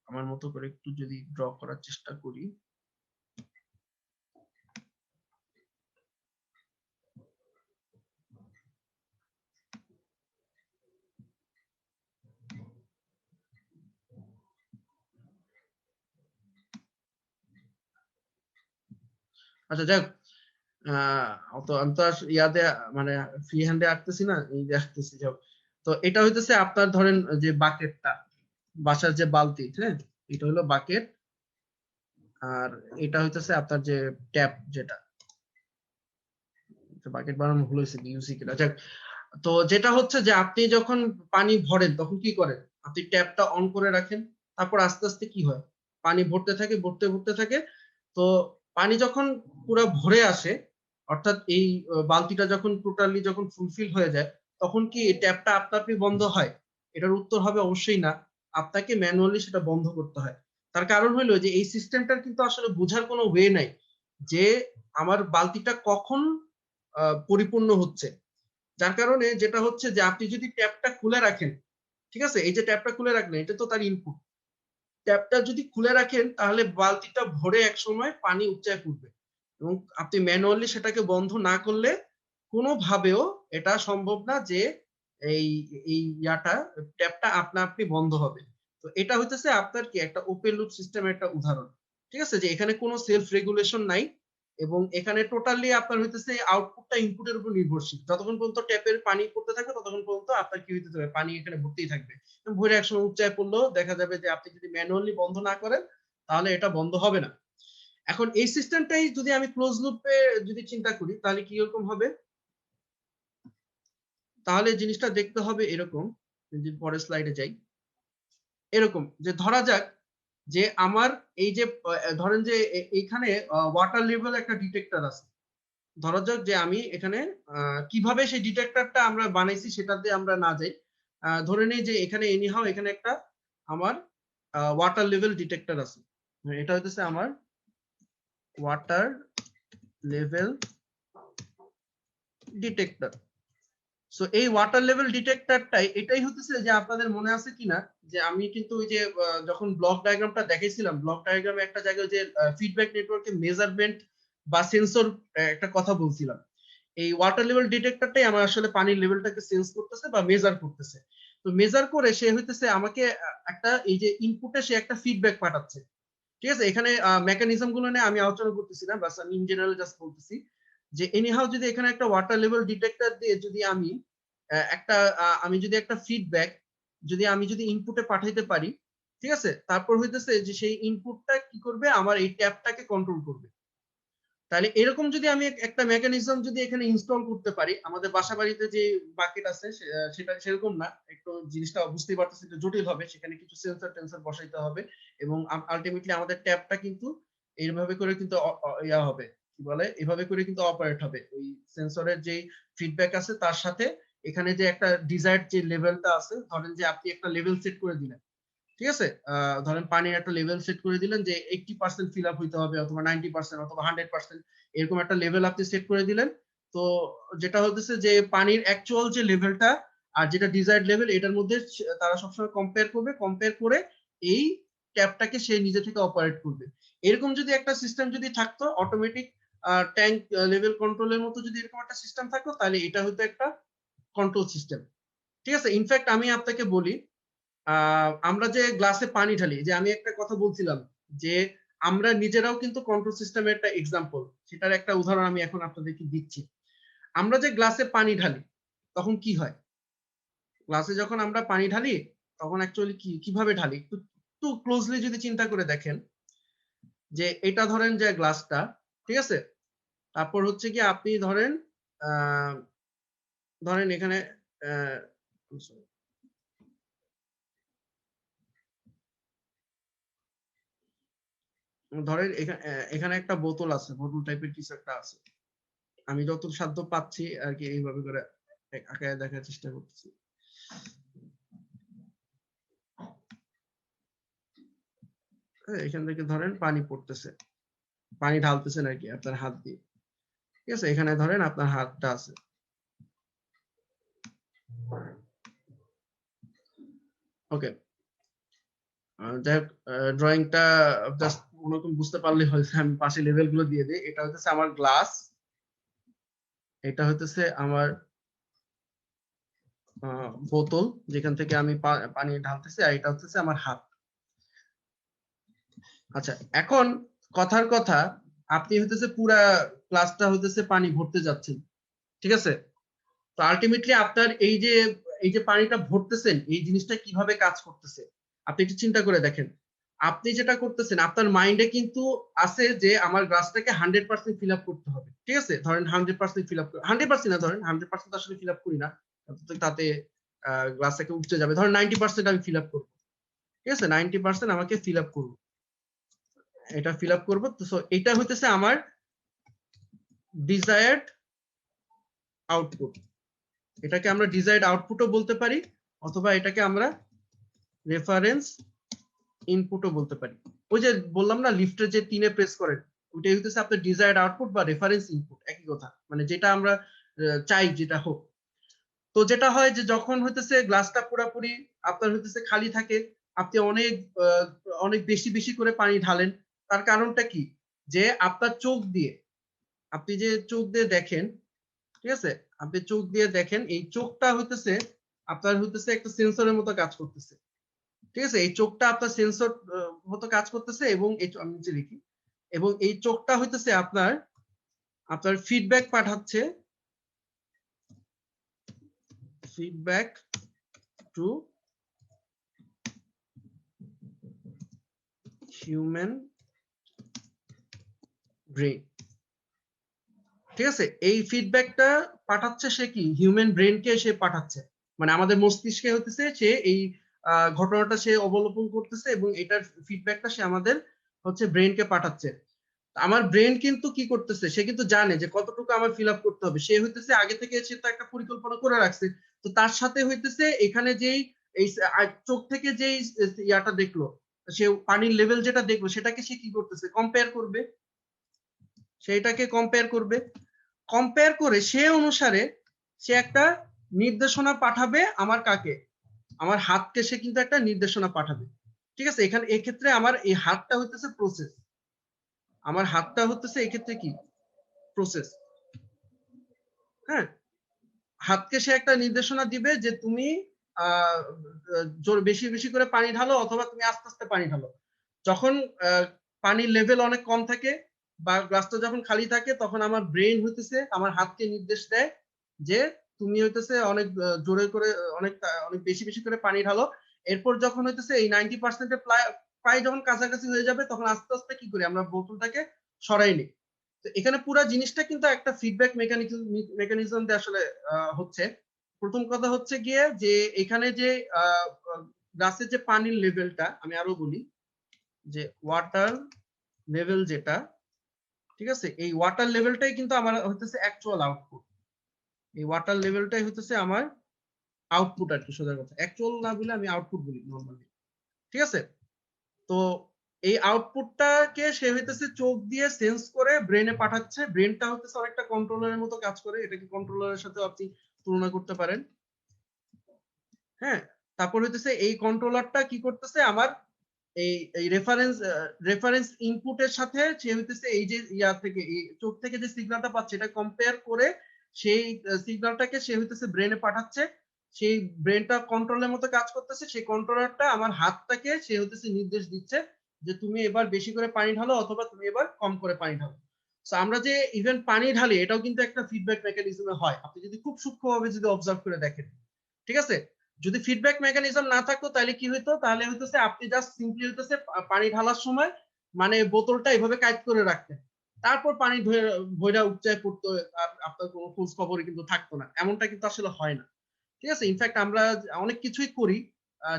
আমার মতো করে একটু যদি ড্র করার চেষ্টা করি। আচ্ছা যাক, অত আমি তো ইয়াদে মানে ফ্রি হ্যান্ডে আঁকতেছি না, এই যে আঁকতেছি যাও। তো এটা হইতেছে আপনার ধরেন যে বাকেটটা, বাসার যে বালতি, হ্যাঁ এটা হলো বাকেট। আর এটা হইতেছে আপনার যে ট্যাপ, যেটা বাকেট বানানো ভুল হয়েছে ইউসি কিনা, যাক। তো যেটা হচ্ছে যে আপনি যখন পানি ভরেন তখন কি করেন, আপনি ট্যাপটা অন করে রাখেন, তারপর আস্তে আস্তে কি হয়, পানি ভরতে থাকে ভরতে ভরতে থাকে। তো পানি যখন পুরো ভরে আসে, অর্থাৎ এই বালতিটা যখন টোটালি যখন ফুলফিল হয়ে যায়, তখন কি ট্যাপটা আপনি বন্ধ হয়? এটার উত্তর হবে অবশ্যই না, আপনাকে ম্যানুয়ালি সেটা বন্ধ করতে হয়। তার কারণ হলো যে এই সিস্টেমটার কিন্তু আসলে বোঝার কোনো ওয়ে নাই যে আমার বালতিটা কখন পরিপূর্ণ হচ্ছে। যার কারণে যেটা হচ্ছে যে আপনি যদি ট্যাপটা খুলে রাখেন, ঠিক আছে, এই যে ট্যাপটা খুলে রাখলেন এটা তো তার ইনপুট, ট্যাপটা যদি খুলে রাখেন তাহলে বালতিটা ভরে এক সময় পানি উপচায় পড়বে, এবং আপনি ম্যানুয়ালি সেটাকে বন্ধ না করলে কোনোভাবেও এটা সম্ভব না যে এই এই ইয়াটা ট্যাপটা আপনি বন্ধ হবে। তো এটা হইতেছে আপনার কি একটা ওপেন লুপ সিস্টেমের একটা উদাহরণ। ঠিক আছে, যে এখানে কোনো সেলফ রেগুলেশন নাই, এবং এখানে টোটালি আপনার হইতেছে আউটপুটটা ইনপুটের উপর নির্ভরশীল। যতক্ষণ পর্যন্ত ট্যাপের পানি পড়তে থাকবে ততক্ষণ পর্যন্ত আপনার কি হইতে থাকবে, পানি এখানে ভর্তিই থাকবে। ভরে একসময় উচ্চায় পড়লো দেখা যাবে যে আপনি যদি ম্যানুয়ালি বন্ধ না করেন তাহলে এটা বন্ধ হবে না। এখন এই সিস্টেমটাই যদি আমি ক্লোজ লুপে যদি চিন্তা করি তাহলে কি রকম হবে, তাহলে জিনিসটা দেখতে হবে এরকম। যদি পরের স্লাইডে যাই, এরকম যে ধরা যাক যে আমার এই যে ধরেন যে এইখানে ওয়াটার লেভেল একটা ডিটেক্টর আছে। ধরা যাক যে আমি এখানে কিভাবে সেই ডিটেক্টরটা আমরা বানাইছি সেটাতে আমরা না যাই, ধরে নেই যে এখানে এনিহাও এখানে একটা আমার ওয়াটার লেভেল ডিটেক্টর আছে। এটা হইতেছে আমার ওয়াটার লেভেল ডিটেক্টর। সো এই ওয়াটার লেভেল ডিটেক্টরটাই এটাই হতেছে যে আপনাদের মনে আছে কিনা যে আমি কিন্তু ওই যে যখন ব্লক ডায়াগ্রামটা দেখাইছিলাম, ব্লক ডায়াগ্রামে একটা জায়গায় যে ফিডব্যাক নেটওয়ার্কে মেজারমেন্ট বা সেন্সর একটা কথা বলছিলাম। এই ওয়াটার লেভেল ডিটেক্টরটাই আমার আসলে পানির লেভেলটাকে সেন্স করতেছে বা মেজার করতেছে। তো মেজার করে সে হইতেছে আমাকে একটা এই যে ইনপুটে সে একটা ফিডব্যাক পাঠাচ্ছে। ঠিক আছে, এখানে মেকানিজম গুলো নিয়ে আমি আলোচনা করতেছি না, বাস আমি ইন জেনারেল জাস্ট বলতেছি যে এনিহাউ যদি এখানে একটা ওয়াটার লেভেল ডিটেক্টর দিয়ে যদি আমি একটা ফিডব্যাক আমি যদি ইনপুটে পাঠাইতে পারি, ঠিক আছে, তারপর হইতেছে যে সেই ইনপুটটা কি করবে, আমার এই ট্যাপটাকে কন্ট্রোল করবে। তাহলে এরকম যদি আমি একটা মেকানিজম যদি এখানে ইনস্টল করতে পারি, আমাদের বাসা বাড়িতে যে বাকেট আছে সেটা সেরকম না, একটু জিনিসটা বুঝতেই পারতেছি একটু জটিল হবে, সেখানে কিছু সেন্সর টেন্সর বসাইতে হবে এবং আলটিমেটলি আমাদের ট্যাপটা কিন্তু এইভাবে করে কিন্তু ইয়া হবে, কি বলে, এভাবে করে কিন্তু অপারেট হবে। ওই সেন্সরের যে ফিডব্যাক আছে তার সাথে এখানে যে একটা ডিজায়ার্ড যে লেভেলটা আছে, ধরেন যে আপনি একটা লেভেল সেট করে দিলেন, ঠিক আছে, ধরেন পানির একটা লেভেল সেট করে দিলেন যে 80% ফিল আপ হইতে হবে অথবা 90% অথবা 100%, এরকম একটা লেভেল আপনি সেট করে দিলেন। তো যেটা হতেছে যে পানির অ্যাকচুয়াল যে লেভেলটা আর যেটা ডিজায়ার্ড লেভেল, এটার মধ্যে তারা সবসময় কম্পেয়ার করে এই ট্যাপটাকে সে নিজে থেকে অপারেট করবে। এরকম যদি একটা সিস্টেম যদি থাকতো, অটোমেটিক ট্যাঙ্ক লেভেল কন্ট্রোলের মতো যদি এরকম একটা সিস্টেম থাকতো, তাহলে এটা হতো একটা কন্ট্রোল সিস্টেম। ঠিক আছে, ইনফ্যাক্ট আমি আপনাকে বলি, আমরা যে গ্লাসে পানি ঢালি, যে আমি একটা কথা বলছিলাম যে আমরা নিজেরাও কিন্তু কন্ট্রোল সিস্টেমের একটা এক্সাম্পল, সেটার একটা উদাহরণ আমি এখন আপনাদেরকে দিচ্ছি। আমরা যে গ্লাসে পানি ঢালি তখন কি হয়, গ্লাসে যখন আমরা পানি ঢালি তখন অ্যাকচুয়ালি কিভাবে ঢালি, একটু ক্লোজলি যদি চিন্তা করে দেখেন, যে এটা ধরেন যে গ্লাসটা, ঠিক আছে, তারপর হচ্ছে কি আপনি ধরেন ধরেন এখানে ধরেন এখানে একটা বোতল আছে, বোতল টাইপের কিছু একটা আছে, আমি যত সাধ্য পাচ্ছি আর কি এইভাবে করে আঁকায় দেখার চেষ্টা করতেছি। এখান থেকে ধরেন পানি পড়তেছে, পানি ঢালতেছেন আর কি আপনার হাত দিয়ে, ঠিক আছে, এখানে ধরেন আপনার হাতটা আছে। ওকে, যাই হোক, ড্রয়িংটা জাস্ট কোনোরকম বুঝতে পারলে হয়েছে, আমি পাশে লেভেল গুলো দিয়ে দিই। এটা হচ্ছে আমার গ্লাস, এটা হচ্ছে আমার বোতল যেখান থেকে আমি পানি ঢালতেছি, আর এটা হচ্ছে আমার হাত। আচ্ছা, এখন কথার কথা, আপনি হইতেছে পুরা ক্লাসটা হইতেছে পানি ভরতে যাচ্ছেন, ঠিক আছে, তো আলটিমেটলি আপনার এই যে পানিটা ভরতেছেন, এই জিনিসটা কিভাবে কাজ করতেছে আপনি একটু চিন্তা করে দেখেন। আপনি যেটা করতেছেন, আপনার মাইন্ডে কিন্তু আছে যে আমার গ্লাসটাকে 100% ফিল আপ করতে হবে, ঠিক আছে, ধরেন 100% ফিল আপ, 100% না, ধরেন 100% আসলে ফিল আপ করি না, তাতে গ্লাসটাকে উঠতে যাবে, ধরেন 90% আমি ফিল আপ করবো, ঠিক আছে, 90% আমাকে ফিল আপ করবো, এটা ফিল আপ করবো। তো এটা হইতেছে আমার ডিজায়ার্ড আউটপুট, এটাকে আমরা ডিজায়ার্ড আউটপুটও বলতে পারি, অথবা এটাকে আমরা রেফারেন্স ইনপুটও বলতে পারি। ওই যে বললাম না লিফটের যে 3-এ প্রেস করেন, ওইটাই হইতেছে আপনার ডিজায়ার্ড আউটপুট বা রেফারেন্স ইনপুট, একই কথা, মানে যেটা আমরা চাই যেটা হোক। তো যেটা হয় যে যখন হইতেছে গ্লাসটা পুরোপুরি আপনার হইতেছে খালি থাকে, আপনি অনেক বেশি বেশি করে পানি ঢালেন, তার কারণটা কি, যে আপনার চোখ দিয়ে, আপনি যে চোখ দিয়ে দেখেন, ঠিক আছে, আপনি চোখ দিয়ে দেখেন, এই চোখটা হইতেছে আপনার হইতেছে একটা সেন্সরের মতো কাজ করতেছে, ঠিক আছে, এই চোখটা আপনার সেন্সর মতো কাজ করতেছে, এবং আমি নিচে লিখি, এবং এই চোখটা হইতেছে আপনার ফিডব্যাক পাঠাচ্ছে, ফিডব্যাক টু হিউম্যান ব্রেন, ঠিক আছে, এই ফিডব্যাকটা পাঠাচ্ছে সে কি, হিউম্যান ব্রেনকে সে পাঠাচ্ছে, মানে আমাদের মস্তিষ্কে হতেছে সে এই ঘটনাটা সে অবলোকন করতেছে, এবং এটার ফিডব্যাকটা সে আমাদের হচ্ছে ব্রেনকে পাঠাচ্ছে। আমার ব্রেন কিন্তু কি করতেছে, সে কিন্তু জানে যে কতটুকু আমার ফিল আপ করতে হবে, সে হইতেছে আগে থেকে সে তো একটা পরিকল্পনা করে রাখছে। তো তার সাথে হইতেছে এখানে যেই এই চোখ থেকে যেই ইয়াটা দেখলো, সে পানির লেভেল যেটা দেখলো, সেটাকে সে কি করতেছে, কম্পেয়ার করবে, সেটাকে কম্পেয়ার করে সে অনুসারে সে একটা নির্দেশনা পাঠাবে আমার কাকে, আমার হাতকে সে কিন্তু একটা নির্দেশনা পাঠাবে, ঠিক আছে, এখানে এক্ষেত্রে আমার এই হাতটা হইতেছে প্রসেস, আমার হাতটা হতেছে এক্ষেত্রে কি প্রসেস। হ্যাঁ, হাতকে সে একটা নির্দেশনা দিবে যে তুমি বেশি বেশি করে পানি ঢালো অথবা তুমি আস্তে আস্তে পানি ঢালো। যখন পানির লেভেল অনেক কম থাকে বা গ্লাসটা যখন খালি থাকে তখন আমার ব্রেন হইতেছে আমার হাতকে নির্দেশ দেয় যে তুমি হইতেছে অনেক জোরে করে অনেক অনেক বেশি বেশি করে পানি ঢালো। এরপর যখন হইতেছে এই 90% প্রায় যখন কাছাকাছি হয়ে যাবে তখন আস্তে আস্তে কি করি আমরা বোতলটাকে সরাই নিই। তো এখানে পুরো জিনিসটা কিন্তু একটা ফিডব্যাক মেকানিজম দিয়ে আসলে হচ্ছে। প্রথম কথা হচ্ছে গিয়ে যে এখানে যে গ্লাসের যে পানির লেভেলটা আমি আরো বলি যে ওয়াটার লেভেল যেটা, ঠিক আছে, এই ওয়াটার লেভেলটাই কিন্তু আমার হইতেছে অ্যাকচুয়াল আউটপুট। এই ওয়াটার লেভেলটাই হইতেছে আমার আউটপুট আর কি, সোজা কথা। অ্যাকচুয়াল না বলে আমি আউটপুট বলি নরমালি, ঠিক আছে। তো এই আউটপুটটাকে সে হইতেছে চোখ দিয়ে সেন্স করে ব্রেনে পাঠাচ্ছে। ব্রেনটা হইতেছে অনেকটা কন্ট্রোলারের মতো কাজ করে, এটাকে কন্ট্রোলারের সাথে আপনি তুলনা করতে পারেন। হ্যাঁ, তারপর হইতেছে এই কন্ট্রোলারটা কি করতেছে আমার এই রেফারেন্স ইনপুটের সাথে সে হইতেছে এই যে ইয়া থেকে এই চোখ থেকে যে সিগন্যালটা পাচ্ছে এটা কম্পেয়ার করে সেই সিগন্যালটাকে সে হইতেছে ব্রেনে পাঠাচ্ছে। সেই ব্রেনটা কন্ট্রোলের মতো কাজ করতেছে। সেই কন্ট্রোলারটা আমার হাতটাকে সে হইতেছে নির্দেশ দিচ্ছে যে তুমি এবার বেশি করে পানি ঢালো অথবা তুমি এবার কম করে পানি ঢালো। তো আমরা যে ইভেন পানি ঢালি এটাও কিন্তু একটা ফিডব্যাক মেকানিজমে হয়, আপনি যদি খুব সূক্ষ্মভাবে যদি অবজার্ভ করে দেখেন, ঠিক আছে। যদি ফিডব্যাক মেকানিজম না থাকতো তাহলে কি হইতো, তাহলে হইতেছে আপনি জাস্ট সিম্পলি হইতেছে পানি ঢালার সময় মানে বোতলটা এভাবে কাইট করে রাখতেন, তারপর পানি ভইরা উপচায় পড়তো, আর আপনার কোনো খোঁজ খবরই কিন্তু থাকতো না। এমনটা কিন্তু আসলে হয় না, ঠিক আছে। ইনফ্যাক্ট আমরা অনেক কিছুই করি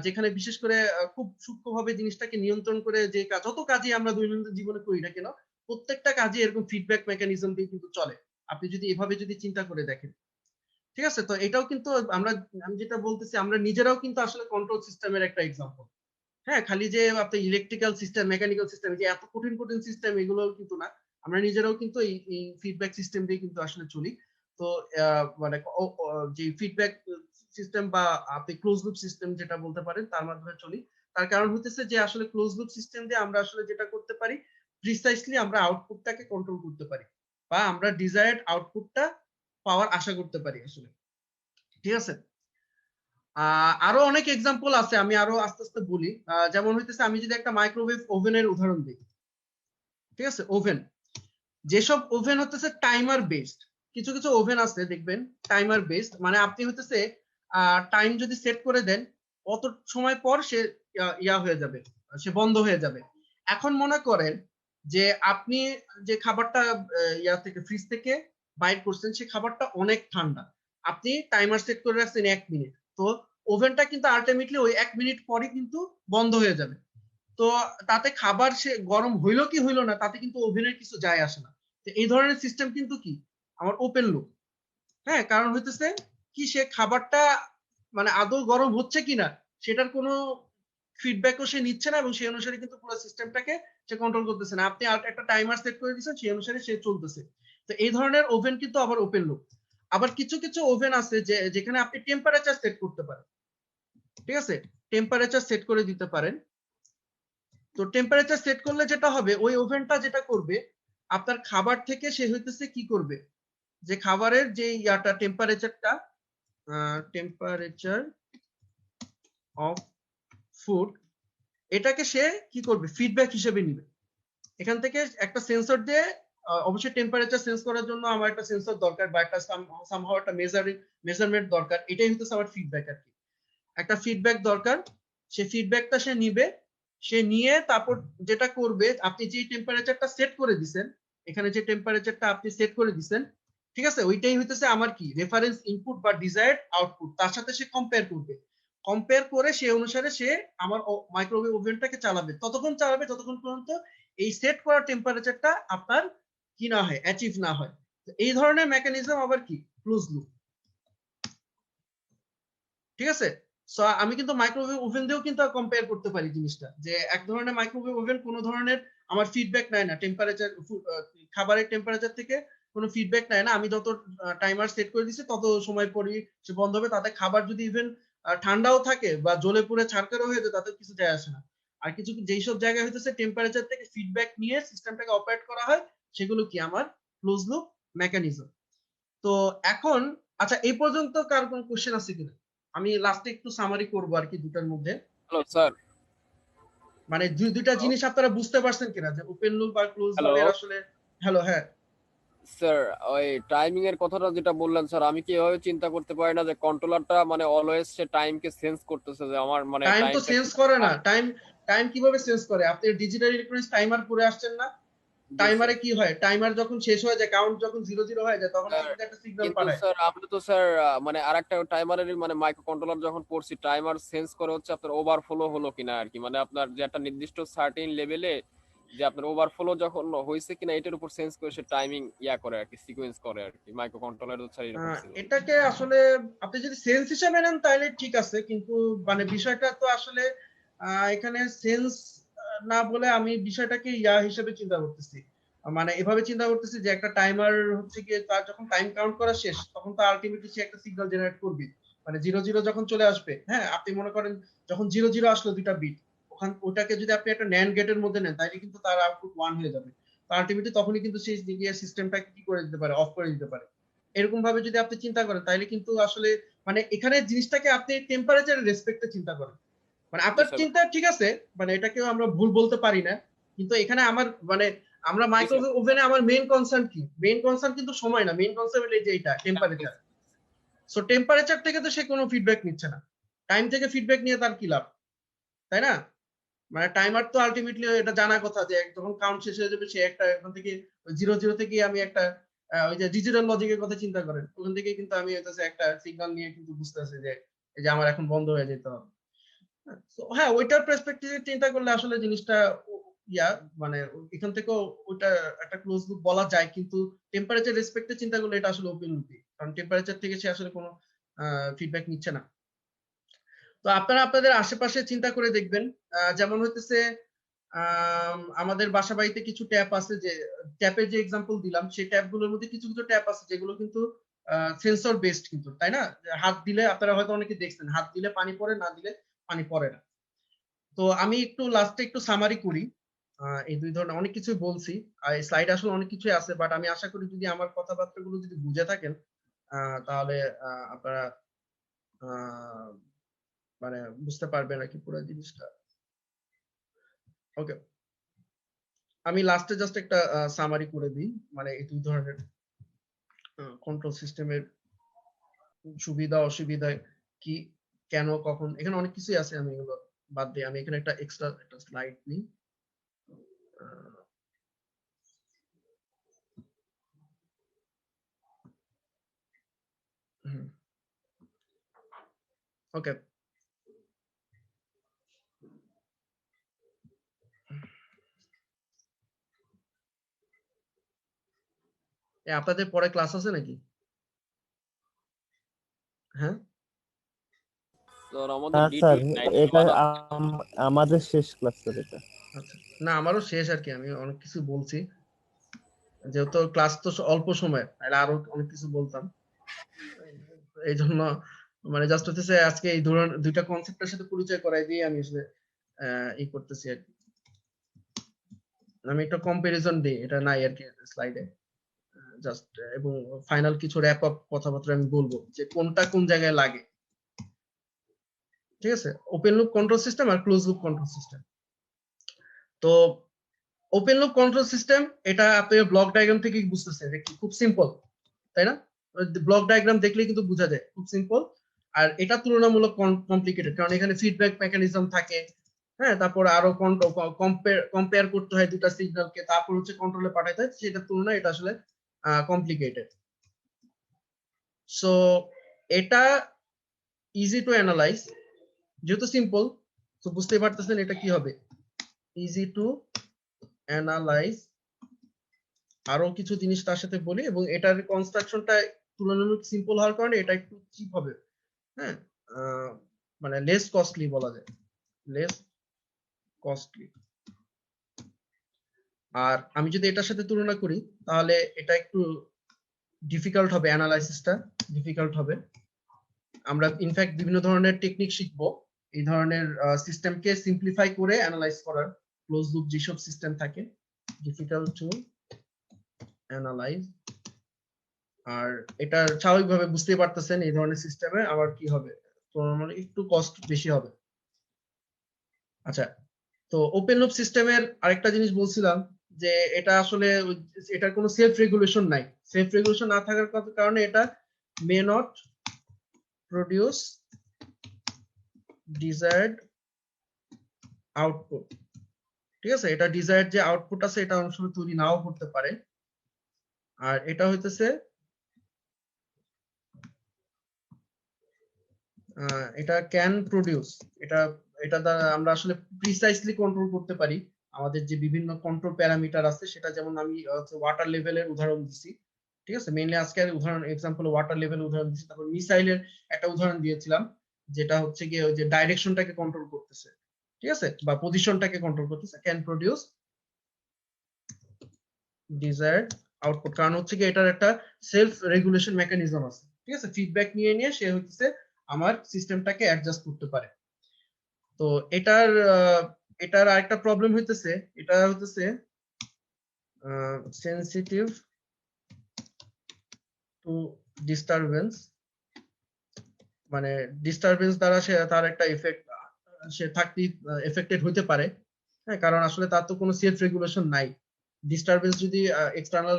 যেখানে বিশেষ করে খুব সূক্ষ্মভাবে জিনিসটাকে নিয়ন্ত্রণ করে যে যত কাজই আমরা দৈনন্দিন জীবনে করি না কেন, প্রত্যেকটা কাজে এরকম ফিডব্যাক মেকানিজম দিয়ে কিন্তু চলে, আপনি যদি এভাবে যদি চিন্তা করে দেখেন, ঠিক আছে। তো এটাও কিন্তু আমি যেটা বলতেছি আমরা নিজেরাও কিন্তু আসলে কন্ট্রোল সিস্টেমের একটা এক্সাম্পল। হ্যাঁ, খালি যে আপনার ইলেকট্রিক্যাল সিস্টেম মেকানিক্যাল সিস্টেম যে এত কঠিন কঠিন সিস্টেম এগুলো কিন্তু না, আমরা নিজেরাও কিন্তু এই ফিডব্যাক সিস্টেম দিয়ে কিন্তু আসলে চলি। তো মানে যে ফিডব্যাক সিস্টেম বা আপনি ক্লোজ লুপ সিস্টেম যেটা বলতে পারেন তার মাধ্যমে চলি। তার কারণ হতেছে যে আসলে ক্লোজ লুপ সিস্টেম দিয়ে আমরা আসলে যেটা করতে পারি প্রিসাইসলি আমরা আউটপুটটাকে কন্ট্রোল করতে পারি বা আমরা ডিজায়ার্ড আউটপুটটা পাওয়ার আশা করতে পারি আসলে, ঠিক আছে। আরো অনেক এক্সাম্পল আছে, আমি আরো আস্তে আস্তে বলি। যেমন হইতেছে আমি যদি একটা মাইক্রোওয়েভ ওভেনের উদাহরণ দিই, ঠিক আছে। ওভেন, যেসব ওভেন হতেছে টাইমার বেসড, কিছু কিছু ওভেন আছে দেখবেন টাইমার বেসড, মানে আপনি হইতেছে টাইম যদি সেট করে দেন অত সময় পর সে ইয়া হয়ে যাবে, সে বন্ধ হয়ে যাবে। এখন মনে করেন যে আপনি যে খাবারটা ইয়া থেকে ফ্রিজ থেকে বাইর করছেন সে খাবারটা অনেক ঠান্ডা, আপনি টাইমার সেট করে রাখছেন 1 মিনিট, তো ওভেনটা কিন্তু আলটিমেটলি ওই 1 মিনিট পরে কিন্তু বন্ধ হয়ে যাবে। তো তাতে খাবার সে গরম হইলো কি হইলো না তাতে কিন্তু ওভেনের কিছু যায় আসে না। তো এই ধরনের সিস্টেম কিন্তু কি আমার ওপেন লুপ। হ্যাঁ, কারণ হইতেছে কি সে খাবারটা মানে আদৌ গরম হচ্ছে কিনা সেটার কোনো ফিডব্যাকও সে নিচ্ছে না এবং সেই অনুসারে কিন্তু পুরো সিস্টেমটাকে সে কন্ট্রোল করতেছে না। আপনি আর একটা টাইমার সেট করে দিয়েছেন সেই অনুসারে সে চলতেছে। তো এই ধরনের ওভেন কিন্তু আবার ওপেন লুপ। আবার কিছু কিছু ওভেন আছে যে যেখানে আপনি টেম্পারেচার সেট করতে পারেন, ঠিক আছে, টেম্পারেচার সেট করে দিতে পারেন। তো টেম্পারেচার সেট করলে যেটা হবে ওই ওভেনটা যেটা করবে আপনার খাবার থেকে সে হইতেছে কি করবে যে খাবারের যে ইয়াটা টেম্পারেচারটা টেম্পারেচার অফ ফুড এটাকে সে কি করবে ফিডব্যাক হিসেবে নিবে। এখান থেকে একটা সেন্সর দিয়ে অবশ্যই টেম্পারেচার সেন্স করার জন্য আমার একটা সেন্সর দরকার বা একটা সামহাও একটা মেজারমেন্ট দরকার, এটাই হইতেছে আমার ফিডব্যাক আর কি। একটা ফিডব্যাক দরকার, সে ফিডব্যাকটা সে নিবে, সে নিয়ে তারপর যেটা করবে আপনি যে টেম্পারেচারটা সেট করে দিবেন, এখানে যে টেম্পারেচারটা আপনি সেট করে দিবেন, ঠিক আছে, ওইটাই হইতেছে আমার কি রেফারেন্স ইনপুট বা ডিজায়ার্ড আউটপুট, তার সাথে সে কম্পেয়ার করবে। কম্পেয়ার করে সে অনুসারে সে আমার মাইক্রোওয়েভ ওভেনটাকে চালাবে, ততক্ষণ চালাবে যতক্ষণ পর্যন্ত এই সেট করা টেম্পারেচারটা আপনার কি না হয়, অ্যাচিভ না হয়। এই ধরনের মেকানিজম আবার কি ক্লোজ লুপ, ঠিক আছে। সো আমি কিন্তু মাইক্রোওয়েভ ওভেন দিয়েও কিন্তু কম্পেয়ার করতে পারি জিনিসটা, যে এক ধরনের মাইক্রোওয়েভ ওভেন কোনো ধরনের আমার ফিডব্যাক নেয় না টেম্পারেচার, খাবারের টেম্পারেচার থেকে কোনো ফিডব্যাক নেয় না। আমি যত টাইমার সেট করে দিছি তত সময় পরই সে বন্ধ হবে, তাতে খাবার যদি ইভেন ঠান্ডাও থাকে বা জ্বলে পুড়ে ছারকারও হয়ে যায় তাতে কিছু যায় আসে না। আর কিছু যেই সব জায়গায় হইতেছে টেম্পারেচার থেকে ফিডব্যাক নিয়ে সিস্টেমটাকে অপারেট করা হয় সেগুলো কি আমার ক্লোজ লুপ মেকানিজম। তো এখন আচ্ছা এই পর্যন্ত কার কোন কোশ্চেন আছে কিনা? আমি লাস্টে একটু সামারি করব আর কি দুটার মধ্যে। Hello sir. মানে দুইটা জিনিস আপনারা বুঝতে পারছেন কিনা যে ওপেন লুপ আর ক্লোজ হ্যালো লুপ এর আসলে হ্যালো হ্যাঁ স্যার, ওই টাইমিং এর কথাটা যেটা বললেন স্যার, আমি কি এভাবে চিন্তা করতে পারি না যে কন্ট্রোলারটা মানে অলওয়েজ সে টাইমকে সেন্স করতেছে যে আমার মানে টাইম তো টাইমটা সেন্স করে না। টাইম টাইম কিভাবে সেন্স করে? আপনি ডিজিটাল ইলেকট্রনিক্স টাইমার পড়ে আসছেন না? জি স্যার। টাইমারে কি হয়? টাইমার যখন শেষ হয়ে যায়, কাউন্ট যখন 0 হয়ে যায় তখন সে স্যার কিন্তু একটা সিগন্যাল কিন্তু পাঠায়। স্যার আমরা তো স্যার মানে আরেকটা টাইমারের মানে মাইক্রো কন্ট্রোলার যখন পড়ছি, টাইমার সেন্স করে হচ্ছে আপনার ওভারফ্লো হলো কিনা আর কি, মানে আপনার যে একটা নির্দিষ্ট সার্টেন লেভেলে যে আপনার ওভারফ্লো যখন হয়েছে কিনা এটার উপর সেন্স করে সে টাইমিং ইয়া করে আর কি, সিকোয়েন্স করে আর কি। মাইক্রো কন্ট্রোলার তো স্যার এরকম ছিল। এটাকে আসলে আপনি যদি সেন্স হিসেবে নেন তাহলে ঠিক আছে, কিন্তু মানে বিষয়টা তো আসলে এখানে সেন্স না বলে আমি বিষয়টাকে ইয়া হিসেবে চিন্তা করতেছি। মানে এভাবে চিন্তা করতেছি যে একটা টাইমার হচ্ছে গিয়ে তার যখন টাইম কাউন্ট করা শেষ তখন তো আলটিমেটলি সে একটা সিগন্যাল জেনারেট করবে। মানে 0 যখন চলে আসবে, হ্যাঁ আপনি মনে করেন যখন 0 আসলো দুইটা বিট, ওটাকে যদি আপনি একটা ন্যান্ড গেটের মধ্যে নেন তাহলে কিন্তু তার আউটপুট 1 হয়ে যাবে। তো আলটিমেটলি তখনই কিন্তু সেই সিস্টেমটাকে কি করে দিতে পারে, অফ করে দিতে পারে। এরকম ভাবে যদি আপনি চিন্তা করেন তাহলে কিন্তু আসলে মানে এখানে জিনিসটাকে আপনি টেম্পারেচারের রেসপেক্টে চিন্তা করেন। মানে জি আপনার স্যার। চিন্তা ঠিক আছে, মানে এটাকেও আমরা ভুল বলতে পারি না, কিন্তু এখানে আমার মানে আমরা জি মাইক্রোওয়েভ স্যার। ওভেনে আমার মেইন কনসার্ন কি? মেইন কনসার্ন কিন্তু সময় না, মেইন কনসার্ন হলো এই যে এটা টেম্পারেচার। সো টেম্পারেচার থেকে তো সে কোনো ফিডব্যাক নিচ্ছে না, টাইম থেকে ফিডব্যাক নিয়ে তার কি লাভ, তাই না? মানে টাইমার তো আলটিমেটলি এটা জানা কথা যে যখন কাউন্ট শেষ হয়ে যাবে সে একটা এখান থেকে 0 থেকে আমি একটা ওই যে ডিজিটাল লজিকের কথা চিন্তা করেন, ওখান থেকে কিন্তু আমি হইতাছে একটা সিগন্যাল নিয়ে কিন্তু বুঝতেছি যে এই যে আমার এখন বন্ধ হয়ে যেতে হবে। তো হ্যাঁ ওইটার পার্সপেক্টিভে চিন্তা করলে আসলে জিনিসটা ইয়া মানে এখান থেকেও ওইটা একটা ক্লোজ লুপ বলা যায়, কিন্তু টেম্পারেচার রেসপেক্টে চিন্তা করলে এটা আসলে ওপেন লুপই, কারণ টেম্পারেচার থেকে সে আসলে কোনো ফিডব্যাক নিচ্ছে না। তো আপনারা আপনাদের আশেপাশে চিন্তা করে দেখবেন, যেমন হইতেছে আমাদের বাসা বাড়িতে কিছু ট্যাপ আছে, যে ট্যাপের যে এক্সাম্পল দিলাম সেই ট্যাপ গুলোর মধ্যে কিছু কিছু ট্যাপ আছে যেগুলো কিন্তু সেন্সর বেসড কিন্তু, তাই না? হাত দিলে আপনারা হয়তো অনেকে দেখছেন হাত দিলে পানি পড়ে, না দিলে পানি পড়ে না। তো আমি একটু লাস্টে একটু সামারি করি। এই দুই ধরনের অনেক কিছু বলছি আর এই স্লাইড আসলে অনেক কিছুই আছে, বাট আমি আশা করি যদি আমার কথাবার্তাগুলো যদি বুঝে থাকেন তাহলে আপনারা আহ, মানে বুঝতে পারবেন আর কি পুরো জিনিসটা। ওকে, আমি লাস্টে জাস্ট একটা সামারি করে দিই, মানে এই দুই ধরনের কন্ট্রোল সিস্টেমের সুবিধা অসুবিধা কি, কেন কখন, এখানে অনেক কিছুই আছে, আমি এগুলো বাদ দিই। আমি এখানে একটা এক্সট্রা একটা স্লাইড নিই। ওকে, আপনাদের পরে ক্লাস আছে নাকি? হ্যাঁ স্যার আমাদের হ্যাঁ ডি স্যার, 29 এটা ক্লাস। আমাদের শেষ ক্লাস স্যার এটা। আচ্ছা, না আমারও শেষ আর কি, আমি অনেক কিছু বলছি যেহেতু ক্লাস তো অল্প সময়, তাহলে আরো অনেক কিছু বলতাম। এই জন্য মানে জাস্ট হচ্ছে আজকে এই ধরনের দুইটা কনসেপ্টের সাথে পরিচয় করাই দিয়ে আমি আসলে ই করতেছি আর কি। আমি একটা কম্পারিজন দিই, এটা নাই আর কি স্লাইডে জাস্ট, এবং ফাইনাল কিছু র‍্যাপ আপ কথাবার্তা আমি বলবো যে কোনটা কোন জায়গায় লাগে। ঠিক আছে, ওপেন লুপ কন্ট্রোল সিস্টেম আর ক্লোজ লুপ কন্ট্রোল সিস্টেম। তো ওপেন লুপ কন্ট্রোল সিস্টেম এটা আপনি ব্লক ডায়াগ্রাম থেকে বুঝতেছেন যে খুব সিম্পল, তাই না? ব্লক ডায়াগ্রাম দেখলেই কিন্তু বোঝা যায় খুব সিম্পল। আর এটা তুলনামূলক কমপ্লিকেটেড, কারণ এখানে ফিডব্যাক মেকানিজম থাকে, হ্যাঁ তারপর আরো কম্পেয়ার করতে হয় দুটা সিগন্যালকে, তারপর হচ্ছে কন্ট্রোলে পাঠাতে হয়, সেটার তুলনায় এটা আসলে কমপ্লিকেটেড। সো এটা ইজি টু অ্যানালাইজ, যেহেতু সিম্পল তো বুঝতেই পারতেছেন এটা কি হবে, ইজি টু অ্যানালাইজ। আরো কিছু জিনিস তার সাথে বলি, এবং এটার কনস্ট্রাকশনটা তুলনামূলক সিম্পল হওয়ার কারণে এটা একটু চিপ হবে, হ্যাঁ মানে লেস কস্টলি বলা যায়, লেস কস্টলি। আর আমি যদি এটার সাথে তুলনা করি তাহলে এটা একটু ডিফিকাল্ট হবে, অ্যানালাইসিসটা ডিফিকাল্ট হবে। আমরা ইনফ্যাক্ট বিভিন্ন ধরনের টেকনিক শিখবো এই ধরনের সিস্টেমকে সিম্পলিফাই করে অ্যানালাইজ করার, ক্লোজ লুপ যেসব সিস্টেম থাকে, ডিফিকাল্ট টু অ্যানালাইজ আর এটা স্বাভাবিকভাবে বুঝতেই পারতেছেন এই ধরনের সিস্টেমে আবার কি হবে, তো মানে একটু কস্ট বেশি হবে। আচ্ছা, তো ওপেন লুপ সিস্টেমের আরেকটা জিনিস বলছিলাম যে এটা আসলে এটার কোনো সেলফ রেগুলেশন নাই। সেলফ রেগুলেশন না থাকার কারণে এটা may not produce desired output. ঠিক আছে, এটা ডিজায়ার্ড যে আউটপুট আছে এটা অনেক সময় তৈরি নাও করতে পারে। আর এটা হইতেছে এটা ক্যান প্রডিউস, এটা এটা দ্বারা আমরা আসলে প্রিসাইসলি কন্ট্রোল করতে পারি আমাদের যে বিভিন্ন কন্ট্রোল প্যারামিটার আছে, সেটা যেমন আমি ওয়াটার লেভেলের উদাহরণ দিছি। ঠিক আছে, মেইনলি আজকে উদাহরণ এক্সাম্পল ওয়াটার লেভেল উদাহরণ দিছি, তারপর মিসাইলের একটা উদাহরণ দিয়েছিলাম যেটা হচ্ছে গিয়ে ওই যে ডাইরেকশনটাকে কন্ট্রোল করতেছে, ঠিক আছে, বা পজিশনটাকে কন্ট্রোল করতেছে, ক্যান প্রডিউস ডিজায়ার্ড আউটপুট। কারণ হচ্ছে কি এটার একটা সেলফ রেগুলেশন মেকানিজম আছে। ঠিক আছে, ফিডব্যাক নিয়ে নিয়ে সে হচ্ছে আমার সিস্টেমটাকে অ্যাডজাস্ট করতে পারে। তো এটার এটার আরেকটা প্রবলেম হইতেছে, এটা হইতেছে সেনসিটিভ টু ডিস্টারবেন্স, মানে ডিস্টারবেন্স দ্বারা সে তার একটা এফেক্ট সে থাকতে এফেক্টেড হতে পারে। হ্যাঁ, কারণ আসলে তার তো কোনো সেলফ রেগুলেশন নাই। ডিস্টারবেন্স যদি এক্সটার্নাল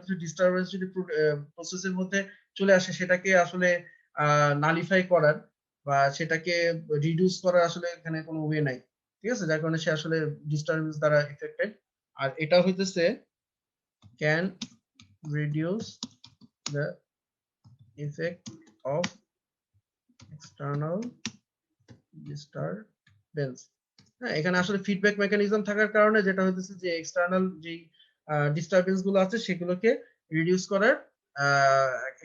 কিছু ডিস্টারবেন্স যদি প্রসেসের মধ্যে চলে আসে, সেটাকে আসলে নালিফাই করার বা সেটাকে রিডিউস করার আসলে এখানে কোনো ওয়ে নাই। ঠিক আছে, যার কারণে সে আসলে ডিস্টারবেন্স দ্বারা এফেক্টেড। আর এটা হইতেছে can reduce the effect of external disturbance. হ্যাঁ, এখানে আসলে ফিডব্যাক মেকানিজম থাকার কারণে যেটা হইতেছে যে এক্সটার্নাল যে ডিস্টারবেন্স গুলো আছে সেগুলোকে রিডিউস করার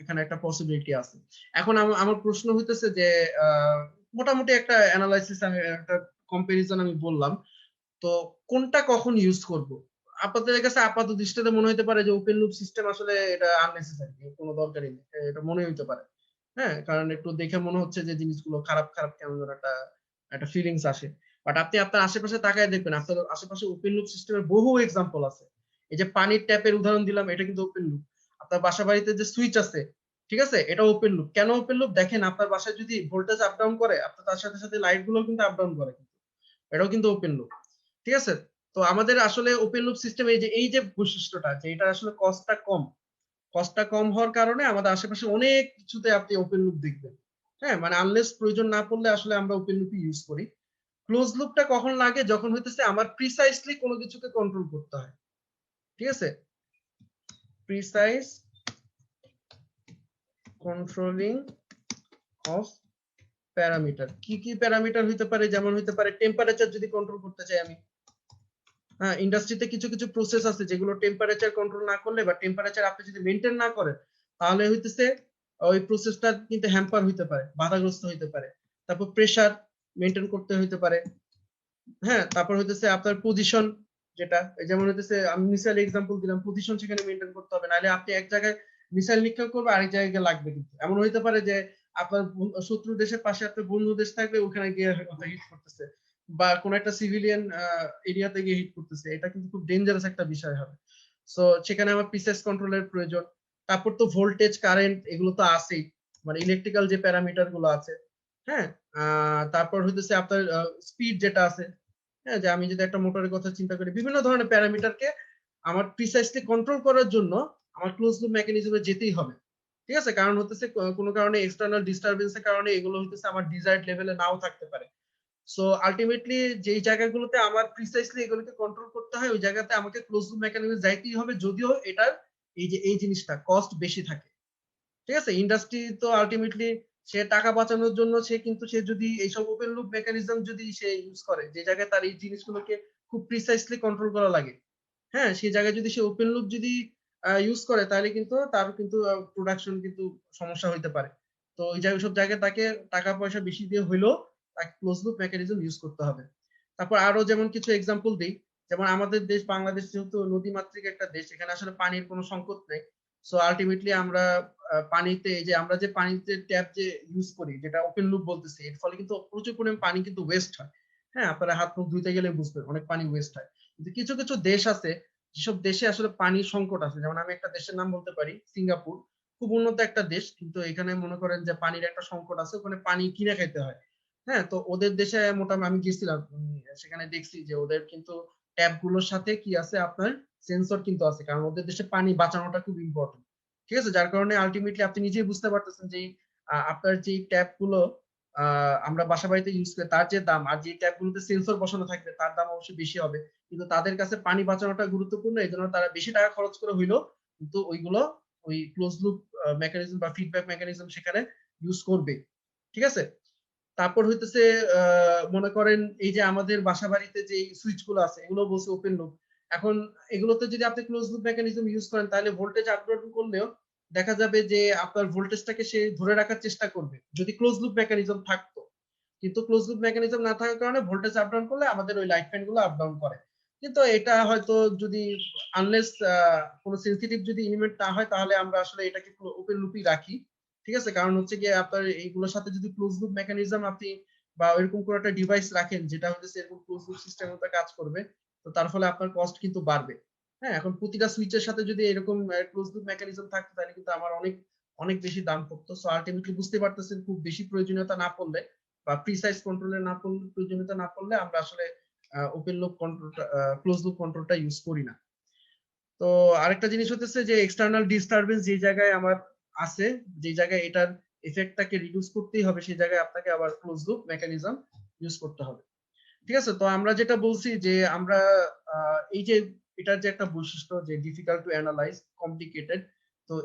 এখানে একটা পসিবিলিটি আছে। এখন আমার প্রশ্ন হইতেছে যে মোটামুটি একটা অ্যানালাইসিস, আমি একটা কম্পারিজন আমি বললাম, তো কোনটা কখন ইউজ করব? আপনাদের কাছে আপাত দৃষ্টিতে মনে হতে পারে যে ওপেন লুপ সিস্টেম আসলে এটা আননেসেসারি, কোনো দরকারই নেই, এটা মনে হতে পারে। হ্যাঁ, কারণ একটু দেখে মনে হচ্ছে যে জিনিসগুলো খারাপ খারাপ কেমন যেন একটা একটা ফিলিংস আসে। বাট আপনি আপনার আশেপাশে তাকায় দেখবেন, আপনার আশেপাশে ওপেন লুপ সিস্টেমের বহু এক্সাম্পল আছে। এই যে পানির ট্যাপের উদাহরণ দিলাম, এটা কিন্তু ওপেন লুপ। আপনার বাসা বাড়িতে যে সুইচ আছে, ঠিক আছে, এটা ওপেন লুপ। কেন ওপেন লুপ? দেখেন আপনার বাসায় যদি ভোল্টেজ আপ ডাউন করে, আপনার তার সাথে সাথে লাইট গুলো কিন্তু আপ ডাউন করে, এটাও কিন্তু ওপেন লুপ। ঠিক আছে, তো আমাদের আসলে ওপেন লুপ সিস্টেম এই যে বৈশিষ্ট্যটা, যে এটা আসলে কস্টটা কম হওয়ার কারণে আমাদের আশেপাশে অনেক কিছুতে আপনি ওপেন লুপ দেখবেন। হ্যাঁ, মানে আনলেস প্রয়োজন না পড়লে আসলে আমরা ওপেন লুপ ইউজ করি। ক্লোজ লুপটা কখন লাগে? যখন হইতেছে আমার প্রিসাইসলি কোনো কিছুকে কন্ট্রোল করতে হয়। ঠিক আছে, প্রিসাইজ কন্ট্রোলিং অফ প্যারামিটার। কি কি প্যারামিটার হইতে পারে? যেমন হইতে পারে টেম্পারেচার যদি কন্ট্রোল করতে চাই আমি। হ্যাঁ, ইন্ডাস্ট্রিতে কিছু কিছু প্রসেস আছে যেগুলো টেম্পারেচার কন্ট্রোল না করলে বা টেম্পারেচার আপনি যদি মেনটেন না করেন, তাহলে হইতেছে ওই প্রসেসটা কিন্তু হ্যাম্পার হইতে পারে, বাধাগ্রস্ত হইতে পারে। তারপর প্রেসার মেনটেন করতে হইতে পারে। হ্যাঁ, তারপর হইতেছে আপনার পজিশন, যেটা যেমন হইতেছে আমি মিসাইল এক্সাম্পল দিলাম, পজিশন সেখানে মেনটেন করতে হবে, নাহলে আপনি এক জায়গায় মিসাইল নিক্ষেপ করবে, আরেক জায়গায় লাগবে। কিন্তু এমন হইতে পারে যে আপনার শত্রু দেশের পাশে আপনার বন্ধু দেশ থাকবে, ওখানে গিয়ে হিট করতেছে, বা কোন একটা সিভিলিয়ান এরিয়াতে গিয়ে হিট করতেছে। এটা কিন্তু খুব ডেঞ্জারাস একটা বিষয় হবে। সো সেখানে আমার প্রিসাইজ কন্ট্রোলের প্রয়োজন। তারপর তো ভোল্টেজ, কারেন্ট, এগুলো তো আছেই, মানে ইলেকট্রিক্যাল যে প্যারামিটার গুলো আছে। হ্যাঁ, তারপর হইতেছে আপনার স্পিড যেটা আছে। হ্যাঁ, যে আমি যদি একটা মোটরের কথা চিন্তা করি, বিভিন্ন ধরনের প্যারামিটারকে আমার প্রিসাইসলি কন্ট্রোল করার জন্য আমার ক্লোজ লুপ মেকানিজমে যেতেই হবে। ঠিক আছে, কারণ হতেছে কোনো কারণে এক্সটার্নাল ডিস্টারবেন্সের কারণে এগুলো হইতেছে আমার ডিজায়ার্ড লেভেলে নাও থাকতে পারে। সো আলটিমেটলি যেই জায়গাগুলোতে আমার প্রিসাইসলি এগুলোকে কন্ট্রোল করতে হয়, ওই জায়গাতে আমাকে ক্লোজ লুপ মেকানিজমে যাইতেই হবে, যদিও এটার এই জিনিসটা কস্ট বেশি থাকে। ঠিক আছে, ইন্ডাস্ট্রি তো আলটিমেটলি সে টাকা বাঁচানোর জন্য সে যদি এইসব ওপেন লুপ মেকানিজম যদি সে ইউজ করে, যে জায়গায় তার এই জিনিসগুলোকে খুব প্রিসাইসলি কন্ট্রোল করা লাগে, হ্যাঁ, সেই জায়গায় যদি সে ওপেন লুপ যদি ইউজ করে, তাহলে কিন্তু তার কিন্তু প্রোডাকশন কিন্তু সমস্যা হইতে পারে। তো ওই জায়গায় সব জায়গায় তাকে টাকা পয়সা বেশি দিয়ে হইলেও তাকে ক্লোজ লুপ মেকানিজম ইউজ করতে হবে। তারপর আরো যেমন কিছু এক্সাম্পল দিই, যেমন আমাদের দেশ বাংলাদেশ যেহেতু নদীমাতৃক একটা দেশ, এখানে আসলে পানির কোনো সংকট নেই। সো আলটিমেটলি আমরা পানিতে এই যে আমরা যে পানিতে ট্যাপ যে ইউজ করি, যেটা ওপেন লুপ বলতেছি, এর ফলে কিন্তু প্রচুর পরিমাণ পানি কিন্তু ওয়েস্ট হয়। হ্যাঁ, আপনারা হাত মুখ ধুইতে গেলে বুঝবেন অনেক পানি ওয়েস্ট হয়। কিন্তু কিছু কিছু দেশ আছে যেসব দেশে আসলে পানির সংকট আছে, যেমন আমি একটা দেশের নাম বলতে পারি, সিঙ্গাপুর। খুব উন্নত একটা দেশ, কিন্তু এখানে মনে করেন যে পানির একটা সংকট আছে, ওখানে পানি কিনে খাইতে হয়। হ্যাঁ, তো ওদের দেশে মোটামুটি আমি গেছিলাম, সেখানে দেখছি যে ওদের কিন্তু ট্যাপ গুলোর সাথে কি আছে, আপনার সেন্সর কিন্তু আছে, কারণ ওদের দেশে পানি বাঁচানোটা খুব ইম্পর্টেন্ট। ঠিক আছে, যার কারণে আলটিমেটলি আপনি নিজেই বুঝতে পারতেছেন যে আপনার যে ট্যাপ গুলো আমরা বাসা বাড়িতে ইউজ করি তার যে দাম, আর যে ট্যাপ গুলোতে সেন্সর বসানো থাকবে তার দাম অবশ্যই বেশি হবে, কিন্তু তাদের কাছে পানি বাঁচানোটা গুরুত্বপূর্ণ, এই জন্য তারা বেশি টাকা খরচ করে হইলো কিন্তু ওইগুলো ওই ক্লোজ লুপ মেকানিজম বা ফিডব্যাক মেকানিজম সেখানে ইউজ করবে। ঠিক আছে, তারপর হইতেছে মনে করেন এই যে আমাদের বাসা বাড়িতে যে সুইচ গুলো আছে এগুলো বলছে ওপেন লুপ। এখন এগুলোতে যদি আপনি ক্লোজ লুপ মেকানিজম ইউজ করেন তাহলে ভোল্টেজ আপ ডাউন করলেও দেখা যাবে যে আপনার ভোল্টেজটাকে সে ধরে রাখার চেষ্টা করবে যদি ক্লোজ লুপ মেকানিজম থাকতো, কিন্তু ক্লোজ লুপ মেকানিজম না থাকার কারণে ভোল্টেজ আপ ডাউন করলে আমাদের ওই লাইট ফ্যান গুলো আপ ডাউন করে। কিন্তু এটা হয়তো যদি আনলেস কোনো সেনসিটিভ যদি এলিমেন্ট না হয় তাহলে আমরা আসলে এটাকে ওপেন লুপই রাখি। ঠিক আছে, কারণ হচ্ছে গিয়ে আপনার এইগুলোর সাথে যদি ক্লোজ লুপ মেকানিজম আপনি বা এরকম কোনো একটা ডিভাইস রাখেন যেটা হচ্ছে এরকম ক্লোজ লুপ সিস্টেমের মতো কাজ করবে, তো তার ফলে আপনার কস্ট কিন্তু বাড়বে। হ্যাঁ, এখন প্রতিটা সুইচের সাথে যদি এরকম ক্লোজ লুপ মেকানিজম থাকতো তাহলে কিন্তু আমার অনেক অনেক বেশি দাম পড়তো। সো আলটিমেটলি বুঝতে পারতেছেন খুব বেশি প্রয়োজনীয়তা না পড়লে বা প্রিসাইজ কন্ট্রোলে না পড়লে, প্রয়োজনীয়তা না পড়লে আমরা আসলে ওপেন লুপ কন্ট্রোলটা ক্লোজ লুপ কন্ট্রোলটা ইউজ করি না। তো আরেকটা জিনিস হচ্ছে যে এক্সটার্নাল ডিস্টারবেন্স যে জায়গায় আমার আছে, যে জায়গায় এটার এফেক্টটাকে রিডিউস করতেই হবে সেই জায়গায় আপনাকে আবার ক্লোজ লুপ মেকানিজম ইউজ করতে হবে। ঠিক আছে, তো আমরা যেটা বলছি যে আমরা এই যে এটার যে একটা বৈশিষ্ট্য যে ডিফিকাল্ট টু অ্যানালাইজ, কমপ্লিকেটেড, তো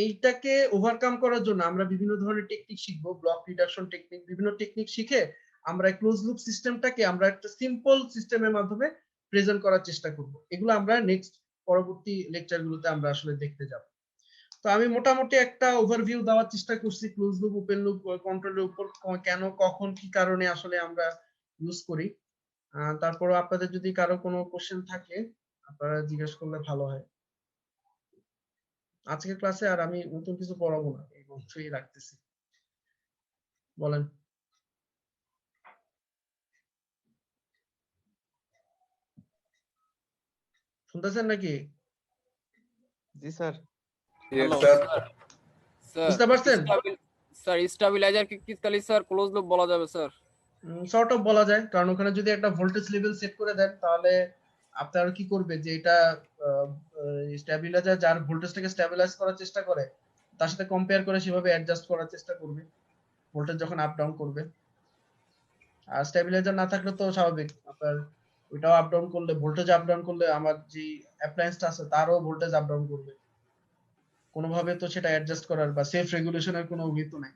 এইটাকে ওভারকাম করার জন্য আমরা বিভিন্ন ধরনের টেকনিক শিখবো, ব্লক রিডাকশন টেকনিক, বিভিন্ন টেকনিক শিখে আমরা ক্লোজ লুপ সিস্টেমটাকে আমরা একটা সিম্পল সিস্টেমের মাধ্যমে প্রেজেন্ট করার চেষ্টা করব। এগুলো আমরা নেক্সট পরবর্তী লেকচারগুলোতে আমরা আসলে দেখতে যাব। তো আমি মোটামুটি একটা ওভারভিউ দেওয়ার চেষ্টা করছি ক্লোজ লুপ ওপেন লুপ কন্ট্রোলের উপর, কেন কখন কি কারণে আসলে আমরা ইউজ করি। তারপর আপনাদের যদি কারো কোনো কোশ্চেন থাকে আপনারা জিজ্ঞেস করলে ভালো হয়। আজকের ক্লাসে আর আমি নতুন কিছু পড়াবো না, এই বছরই রাখতেছি। বলেন। শুনতেছেন নাকি? জি sir. Hello sir sir. Sir বুঝতে পারছেন? স্যার স্টেবিলাইজার কি তাহলে স্যার ক্লোজ লুপ বলা যাবে স্যার? সর্ট অফ বলা যায়, কারণ ওখানে যদি একটা ভোল্টেজ লেভেল সেট করে দেন তাহলে আপনার কি করবে যে এটা স্টেবিলাইজার যার ভোল্টেজটাকে স্টেবিলাইজ করার চেষ্টা করে তার সাথে কম্পেয়ার করে সেভাবে অ্যাডজাস্ট করার চেষ্টা করবে ভোল্টেজ যখন আপ ডাউন করবে। আর স্টেবিলাইজার না থাকলে তো স্বাভাবিক আপনার ওইটাও আপ ডাউন করলে, ভোল্টেজ আপ ডাউন করলে আমার যে অ্যাপ্লায়েন্সটা আছে তারও ভোল্টেজ আপ ডাউন করবে, কোনোভাবে তো সেটা অ্যাডজাস্ট করার বা সেলফ রেগুলেশনের কোনো ওয়ে তো নাই।